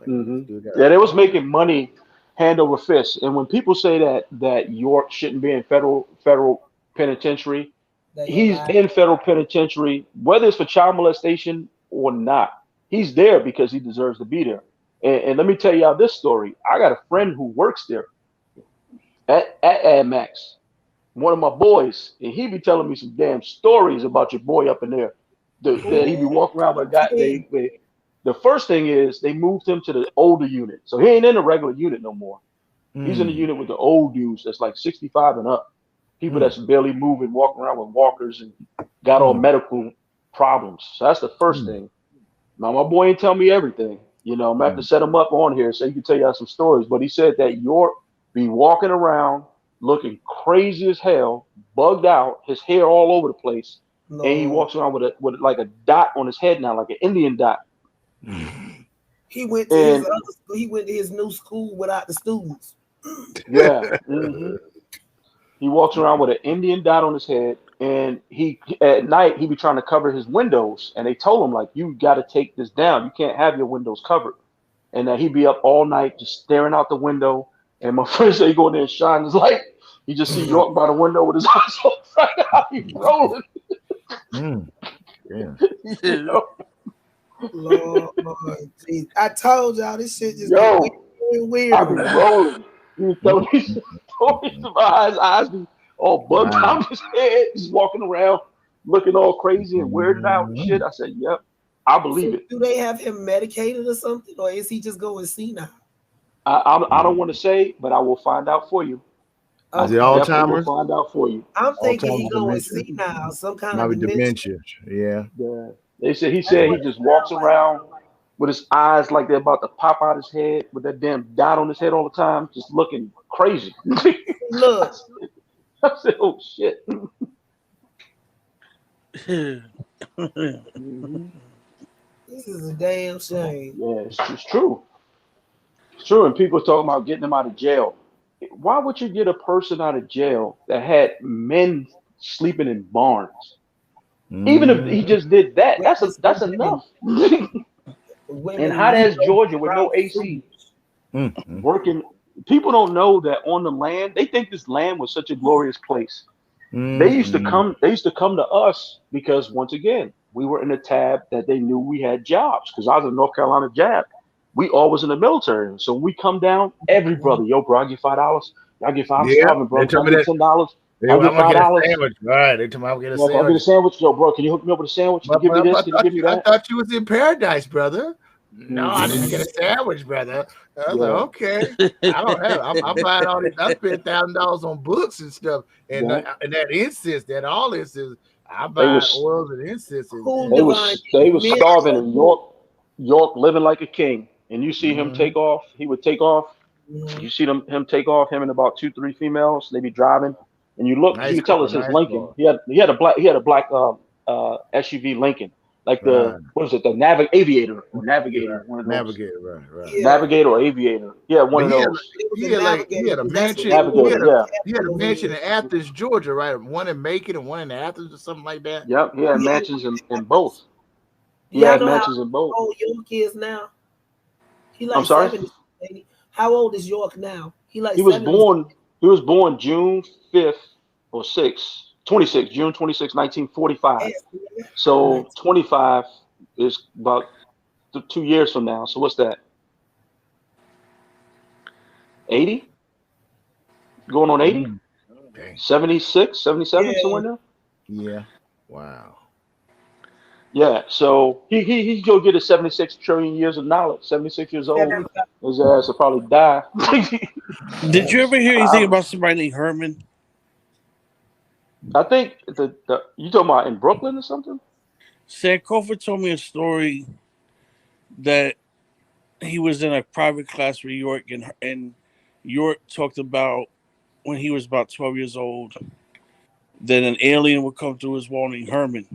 yeah, they was making money hand over fist. And when people say that York shouldn't be in federal penitentiary, They He's alive. in federal penitentiary, whether it's for child molestation or not. He's there because he deserves to be there. And let me tell y'all this story. I got a friend who works there at AdMax, one of my boys, and he be telling me some damn stories about your boy up in there. That he be Ooh, walking around with a guy. yeah. The first thing is they moved him to the older unit, so he ain't in the regular unit no more. He's in the Mm, unit with the old dudes that's like 65 and up, people mm, that's barely moving, walking around with walkers and got all mm, medical problems. So that's the first mm, thing. Now my boy ain't tell me everything. I'm gonna have to mm, set him up on here so he can tell y'all some stories. But he said that York be walking around looking crazy as hell, bugged out, his hair all over the place, and he Lord. walks around with like a dot on his head now, like an Indian dot. mm. He went to his And other school. He went to his new school without the students. yeah, he walks around with an Indian dot on his head. And he at night he be trying to cover his windows, and they told him like you got to take this down. You can't have your windows covered. And he'd be up all night just staring out the window. And my friend said he go in there and shine his light. You just see York by the window with his eyes all right out. He rolling. Mm, yeah. You know? Lord, geez. I told y'all this shit just get weird Yo, and I be weirder. rolling. He was Mm, telling me some stories about his eyes be all bugged wow. out his head, just walking around looking all crazy and weirded out and shit. Mm. I said, yep, I believe So it. do they have him medicated or something, or is he just going senile? I don't want to say, but I will find out for you. I Is it Okay, definitely will Alzheimer's? find out for you. I'm thinking he Alzheimer's going dementia? senile, some kind of Maybe dementia. dementia. Yeah. Yeah. He That's said what he it just walks sounds like. around with his eyes like they're about to pop out his head with that damn dot on his head all the time, just looking crazy. I Look, said, oh shit. this is a damn shame. Yeah, it's true. It's true. And people talking about getting him out of jail. Why would you get a person out of jail that had men sleeping in barns? Even if Mm, he just did that, Witness that's women, enough. In women hot leaving ass Georgia with no drought AC, food. mm, mm, working. People don't know that on the land, they think this land was such a glorious place. They mm, used to mm. come. They used to come to us because once again, we were in a tab that they knew we had jobs. Because I was in North Carolina jab, we always in the military. So when we come down, every brother, yo, bro, I get $5. Y'all get five. I'm Yeah. starving, They bro. Can told I me get that. $10? They, I I'm get gonna five get a dollars. sandwich. Right. They told me I'm gonna get a Yo, can I get a sandwich. sandwich? Yo, bro, can you hook me up with a sandwich? Can you But, give me but this? I Can you thought give me I that? thought you was in paradise, brother. No, I Hmm. didn't get a sandwich, brother. I was like, Yeah, okay. I don't have. I'm buying all these. I spent $1,000 on books and stuff, yeah. and that incense, that all incense. I They buy was oils and incense Who and divine they was Mitch? starving in York, York living like a king. And you see him mm, take off. He would take off. Mhm. You see him take off. Him and about two, three females. They be driving, and you look. You nice can tell car, it's his nice Lincoln. car. He had a black SUV Lincoln, like the Right. what is it? The Aviator or Navigator, Right. one of those. Navigator, right, right. Yeah, Navigator or Aviator. Yeah, one But of those. it was he a had like he navigator had a because that's what mansion. they He wanted Navigator. had to a Yeah. he had a capital over mansion in here. Athens, Georgia, right? One in Macon and one in Athens or something like that. Yep. He had Yeah, mansions in both. do He y'all has know how mansions in both. old York is now? He I'm like sorry. 70. Ain't he? How old is York now? He like He was 70. born. He was born June 5th or 6th, 26, June 26, 1945. So 25 is about 2 years from now. So what's that? 80? Going on 80? Mm, dang. 76, 77, Yeah, somewhere in there? Yeah. Wow. Yeah. So he's gonna get his 76 trillion years of knowledge. 76 years old. 75. His ass will probably die. Did you ever hear anything I, about somebody named Herman? I think the you talking about in Brooklyn or something? Sankofa told me a story that he was in a private class with York, and York talked about when he was about 12 years old that an alien would come through his wall named Herman.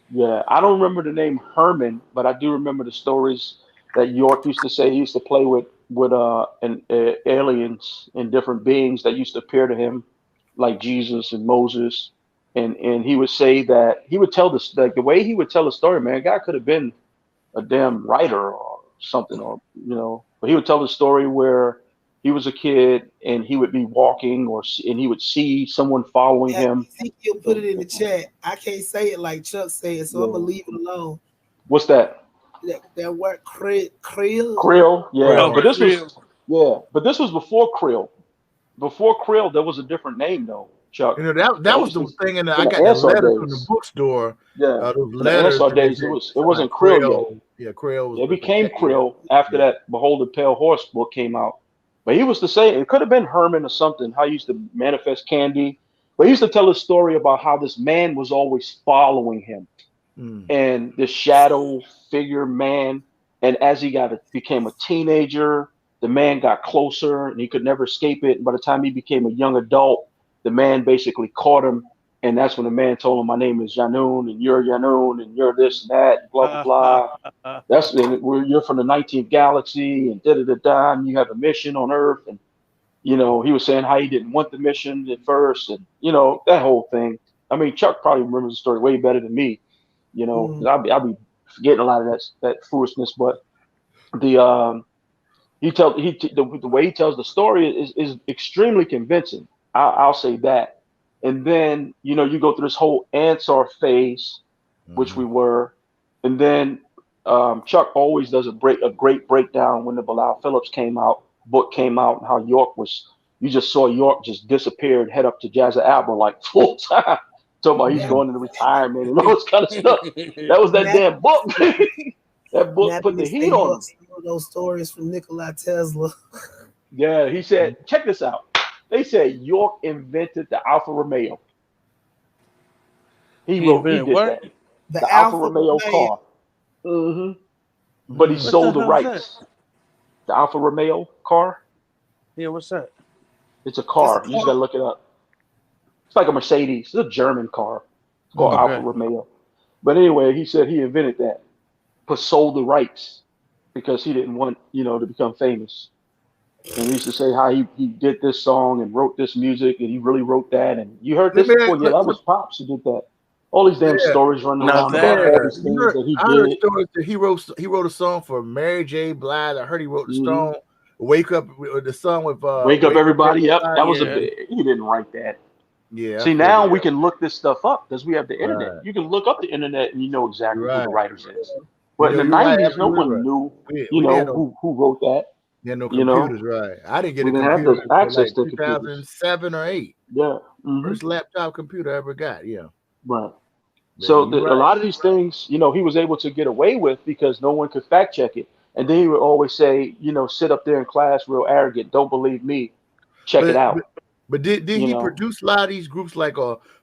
Yeah, I don't remember the name Herman, but I do remember the stories that York used to say he used to play with aliens and different beings that used to appear to him, like Jesus and Moses, and he would say that he would tell this like the way he would tell the story, man. God could have been a damn writer or something, or but he would tell the story where he was a kid and he would be walking and he would see someone following him. Ezekiel put it in the chat. I can't say it like Chuck said, so I'm gonna leave it alone. What's that? That word krill. Krill, yeah. Oh, But this Krill. but this was before Krill. Before Krill, there was a different name though, Chuck. You know that was the thing. I got the Ansaar letters days. from the bookstore. Yeah, those in the letters. Ansaar days, it wasn't Krill yet. Yeah, Krill. It became Krill after that Behold the Pale Horse book came out. But he was the same. It could have been Herman or something. How he used to manifest candy. But he used to tell a story about how this man was always following him, and this shadow figure man. And as he became a teenager, the man got closer, and he could never escape it. And by the time he became a young adult, the man basically caught him. And that's when the man told him, "My name is Yanun, and you're Yanun, and you're this and that, blah blah blah." You're from the 19th galaxy, and da da da da. And you have a mission on Earth, and he was saying how he didn't want the mission at first, and that whole thing. I mean, Chuck probably remembers the story way better than me, 'cause I'll be forgetting a lot of that foolishness. But the way he tells the story is extremely convincing. I'll say that. And then, you go through this whole Ansaar phase, which we were. And then Chuck always does a great breakdown when the Bilal Phillips book came out, and how you just saw York just disappear and head up to Jazza Abba like full time. Talking about he's going into retirement and all this kind of stuff. That was that damn book. That book put the heat on him. Those stories from Nikola Tesla. Yeah, he said, check this out. They said York invented the Alfa Romeo. He did what? that. The Alfa Romeo car. But he sold the rights. The Alfa Romeo car. Yeah, what's that? It's a car. You just gotta look it up. It's like a Mercedes. It's a German car. It's called Alfa Romeo. But anyway, he said he invented that, but sold the rights because he didn't want, to become famous. And he used to say how he did this song and wrote this music, and he really wrote that. And you heard this before? Yeah, that was Pops who did that. All these damn stories running around about all these things that he I heard did. stories that he wrote a song for Mary J. Blige. I heard he wrote the song "Wake Up" with the song with Wake Up Everybody. Yep, that was he didn't write that. Yeah. See, now we can look this stuff up because we have the internet. Right. You can look up the internet and you know exactly who the writers is. But in the 90s, no one knew, who wrote that. Yeah, no computers, right? I didn't get a computer until access like to 2007 or 8. Yeah. First laptop computer I ever got. Yeah. Right. So a lot of these things, he was able to get away with because no one could fact check it. And then he would always say, sit up there in class real arrogant. Don't believe me. Check it out. But did he produce a lot of these groups like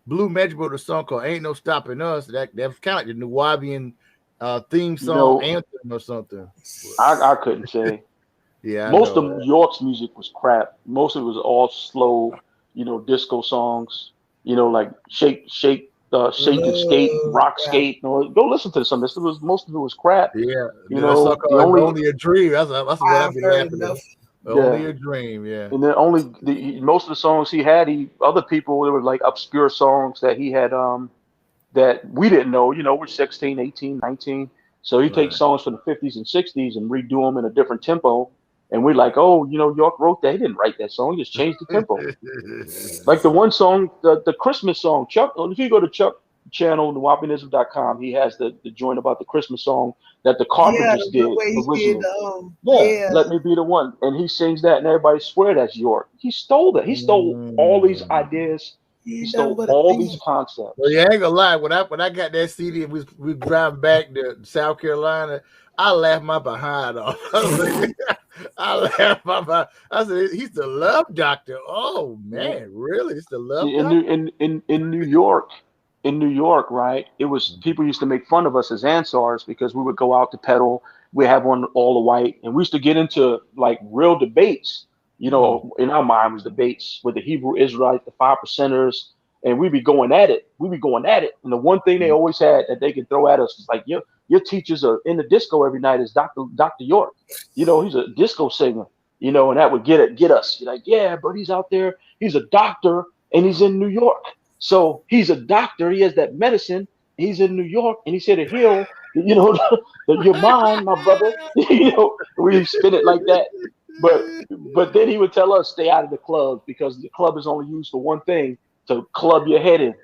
Blue Magic wrote a song called "Ain't No Stopping Us"? That was kind of like the Nuwaupian theme song anthem or something. I couldn't say. Yeah, most of York's music was crap. Most of it was all slow, disco songs. Like shake and skate, rock skate. Go listen to some of this. Most of it was crap. Yeah, only a dream. That's what I've been laughing at. Only a dream, yeah. And then most of the songs he had, other people, they were like obscure songs that he had that we didn't know. We're 16, 18, 19. So he takes songs from the 50s and 60s and redo them in a different tempo. And we're like, oh, York wrote that. He didn't write that song. He just changed the tempo. Like the one song, the Christmas song. Chuck, if you go to Chuck channel, Nuwaupianism.com, he has the joint about the Christmas song that the Carpenters did originally. Let Me Be the One. And he sings that and everybody swear that's York. He stole that. He stole all these ideas. He stole all these concepts. Well, you ain't gonna lie. When I got that CD and we driving back to South Carolina, I laughed my behind off. I laughed my behind. I said, he's the love doctor. Oh man, really? It's the love doctor? In New York. In New York, right? It was people used to make fun of us as Ansaars because we would go out to pedal. We have on all the white, and we used to get into like real debates. In our mind was debates with the Hebrew Israelites, the 5%ers, and we'd be going at it. And the one thing they always had that they could throw at us is like, your teachers are in the disco every night is Dr. York. He's a disco singer. And that would get us. You're like, yeah, but he's out there. He's a doctor, and he's in New York. So he's a doctor. He has that medicine. He's in New York, and he's here to heal, your mind, my brother. We spin it like that. but then he would tell us stay out of the clubs because the club is only used for one thing, to club your head in.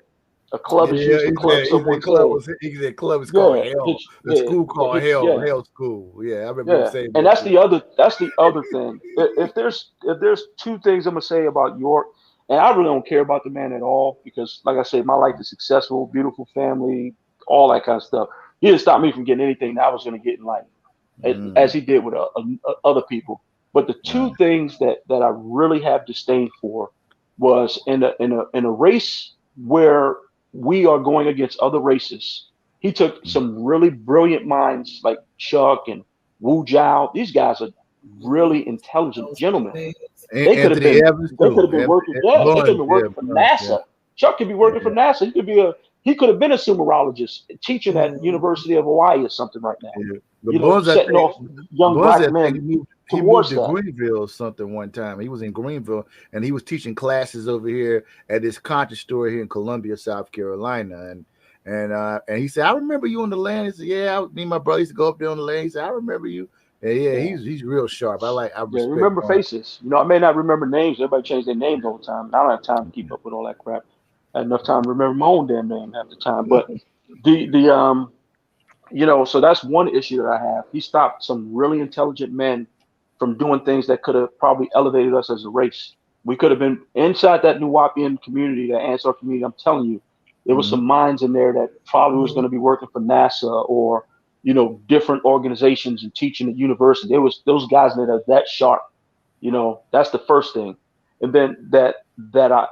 A club is Yeah, used to club someone's head. he said club is called Yeah, hell. The yeah, school called yeah. hell school. Yeah, I remember him Yeah, saying and that shit. that's the other thing. If there's two things I'm gonna say about York, and I really don't care about the man at all because, like I said, my life is successful, beautiful family, all that kind of stuff. He didn't stop me from getting anything that I was gonna get in life, as he did with other people. But the two things that I really have disdain for was in a race where we are going against other races. He took some really brilliant minds like Chuck and Wu Zhao. These guys are really intelligent gentlemen. They could have Anthony been Evans they could too. have been working. Yeah, they could have Buns, been yeah, working for Buns, yeah, NASA. Chuck could be working for yeah, NASA. He could have been a sumerologist teaching at University of Hawaii or something right now. yeah. But Buns, I Setting think off young Buns, black I think men he moved towards to that. Greenville or something one time. He was in Greenville and he was teaching classes over here at this conscious store here in Columbia, South Carolina. And he said, I remember you on the land. He said, yeah, me and my brother used to go up there on the land. He said, I rember you. And yeah, Yeah. he's real sharp. I Yeah, respect remember Buns. faces. I may not remember names. Everybody change their names all the time. I don't have time to keep up with all that crap. I had enough time to remember my own damn name half the time. But so that's one issue that I have. He stopped some really intelligent men from doing things that could have probably elevated us as a race. We could have been inside that Nuwaupian community, that Ansaar community. I'm telling you, there was some minds in there that probably was going to be working for NASA or different organizations and teaching at university. There was those guys that are that sharp. That's the first thing. And then that I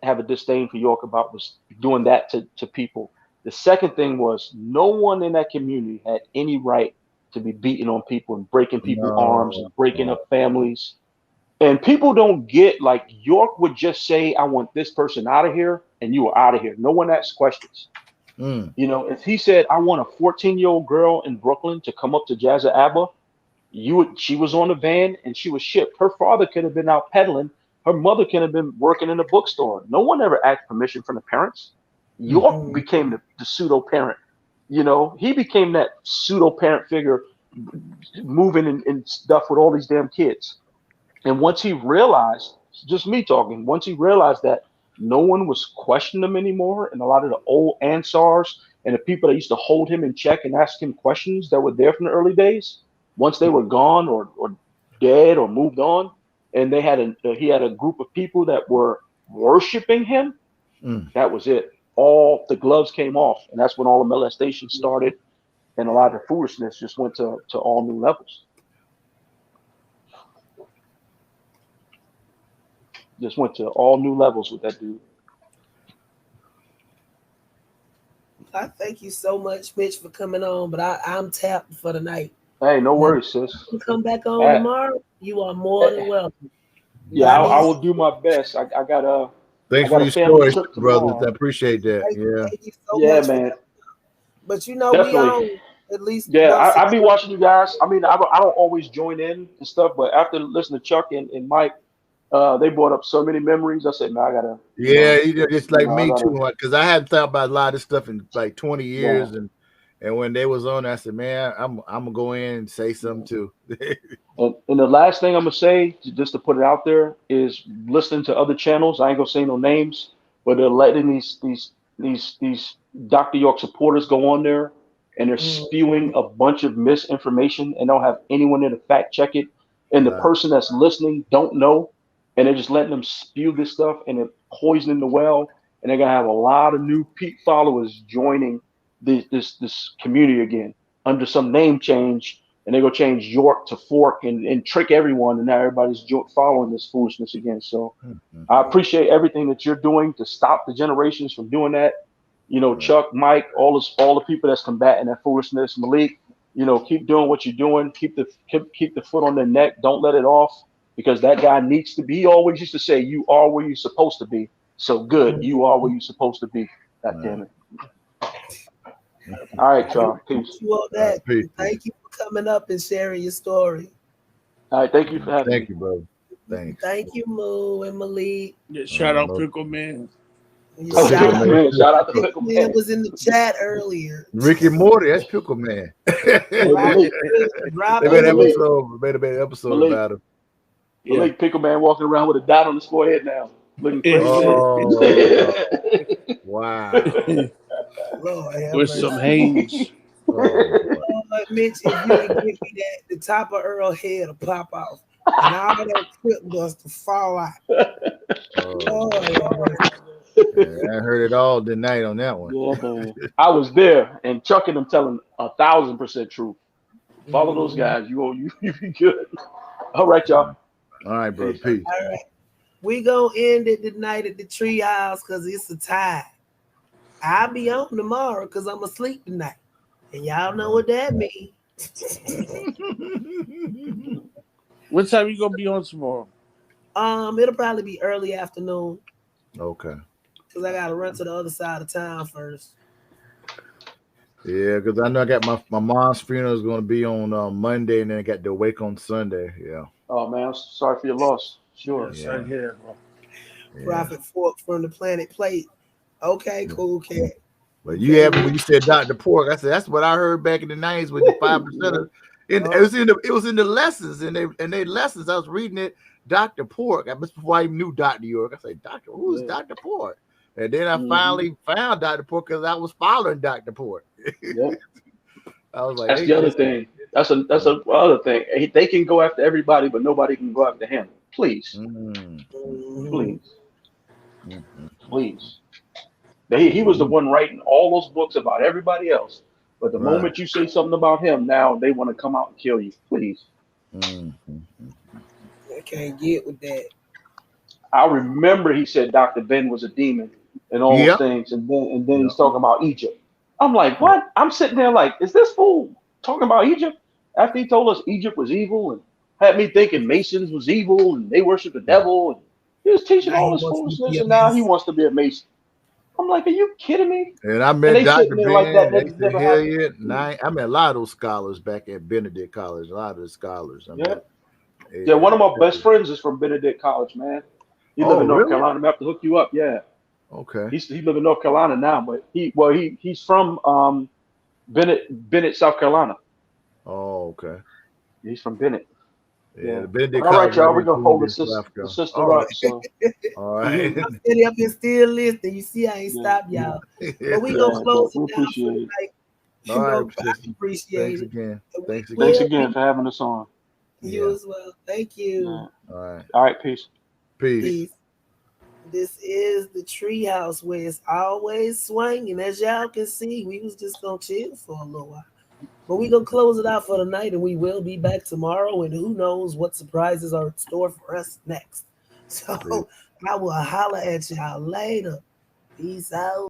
have a disdain for York about was doing that to people. The second thing was no one in that community had any right to be beating on people and breaking people's arms No, and breaking up families. And people don't get, like, York would just say, I want this person out of here, and you are out of here. No one asks questions. If he said, I want a 14-year-old girl in Brooklyn to come up to Jazza Abba, she was on the van and she was shipped. Her father could have been out peddling. Her mother could have been working in a bookstore. No one ever asked permission from the parents. York became the pseudo parent. He became that pseudo parent figure, moving and stuff with all these damn kids. And once he realized, just me talking, once he realized that no one was questioning him anymore, and a lot of the old Ansars and the people that used to hold him in check and ask him questions that were there from the early days, once they were gone or dead or moved on, and he had a group of people that were worshiping him, that was it. All the gloves came off, and that's when all the molestation started, and a lot of the foolishness just went to all new levels. Just went to all new levels with that dude. I thank you so much, Mitch, for coming on, but I'm tapped for the night. Hey, no worries, sis. Come back on tomorrow. You are more than welcome. Yeah, I will do my best. I got a Thanks for a your family story, trip brothers. tomorrow. I appreciate that. Thank you so Yeah, much. man. But we Definitely. on at least Yeah, once I be watching you guys. I mean, I don't always join in and stuff, but after listening to Chuck and Mike, they brought up so many memories. I said, man, I gotta. Yeah, just like I me gotta. too, because I hadn't thought about a lot of this stuff in like 20 Yeah. years, and when they was on, I said, man, I'm gonna go in and say something too. And the last thing I'm gonna say, just to put it out there, is listening to other channels. I ain't gonna say no names, but they're letting these Dr. York supporters go on there, and they're spewing a bunch of misinformation, and don't have anyone there to fact check it. And the person that's listening don't know, and they're just letting them spew this stuff, and they're poisoning the well. And they're gonna have a lot of new followers joining this community again under some name change, and they're gonna change York to Fork and trick everyone, and now everybody's following this foolishness again. So I appreciate everything that you're doing to stop the generations from doing that. Chuck, Mike, all the people that's combating that foolishness. Malik, keep doing what you're doing. Keep the foot on their neck. Don't let it off, because that guy needs to be. He always used to say, "You are where you're supposed to be." So good, you are where you're supposed to be. God damn it. All right, y'all. Peace. Peace. Thank you for coming up and sharing your story. All right, thank you for having me. Thank you, bro. Thanks. Thank you, Moo and Malik. Yeah, shout out Pickle Man. Shout out, Man, shout out to Pickle Pickle Man Man. was in the chat earlier. Ricky Morty, that's Pickle Man. Malik. Drop They in made an the episode Malik. about him. Malik, Pickle Man walking around with a dot on his forehead now, looking crazy. Oh, wow. Lord, have With mercy. some Hanes. Oh, boy. Lord, Mitch, if you can give me that, the top of Earl's head will pop off, and all that clip dust to fall out. Oh, Lord, have mercy. yeah, I heard it all tonight on that one. Yeah, man. I was there, and Chuck and them telling 1,000% truth. Follow those guys. You be good. All right, y'all. All right, bro. Peace. All right, we gonna end it tonight at the Treehouse because it's a tie. I'll be on tomorrow because I'm asleep tonight, and y'all know what that means. What time you gonna be on tomorrow? It'll probably be early afternoon Okay. because I gotta run to the other side of town first. Yeah, because I know I got my mom's funeral is going to be on Monday, and then I got the wake on Sunday. Yeah. Oh man, I'm sorry for your loss. Sure. Yes, I hear, bro. Yeah. Prophet Fork from the Planet Plate. Okay, cool, cat. But you have when you said Dr. Pork, I said that's what I heard back in the 90s with the 5%. It was in the lessons, and they lessons. I was reading it, Dr. Pork. I before I even knew Dr. York. I said, Doctor, who is Dr. Pork? And then I finally found Dr. Pork because I was following Dr. Pork. Yep. I was like, That's the other thing. That's a other thing. They can go after everybody, but nobody can go after him. Please, please, please. He was the one writing all those books about everybody else. But the moment you say something about him, now they want to come out and kill you. Please. I can't get with that. I remember he said Dr. Ben was a demon and all those things, and then he's talking about Egypt. I'm like, what? I'm sitting there like, is this fool talking about Egypt? After he told us Egypt was evil and had me thinking Masons was evil and they worship the devil, and he was teaching all this foolishness, and now he wants to be a Mason. I'm like, are you kidding me? And I met Dr. Ben. Like that never happened. I met a lot of those scholars back at Benedict College. A lot of the scholars. Yeah, one of my best friends is from Benedict College, man. He lives in North Carolina. I'm gonna have to hook you up. Yeah. Okay. He lives in North Carolina now, but he's from Bennett, South Carolina. Oh, okay. He's from Bennett. Yeah, the Benedict all right, College. y'all. We're gonna hold the sister up. So. All right. I'm sitting up here still listening. You see, I ain't stopped y'all. But we gonna close it down for the night. All right, I appreciate it. Thanks again for having us on. You as well. Thank you. All right. Peace. This is the Treehouse where it's always swinging. As y'all can see, we was just gonna chill for a little while. But we gonna close it out for the night, and we will be back tomorrow. And who knows what surprises are in store for us next. So I will holler at y'all later. Peace out.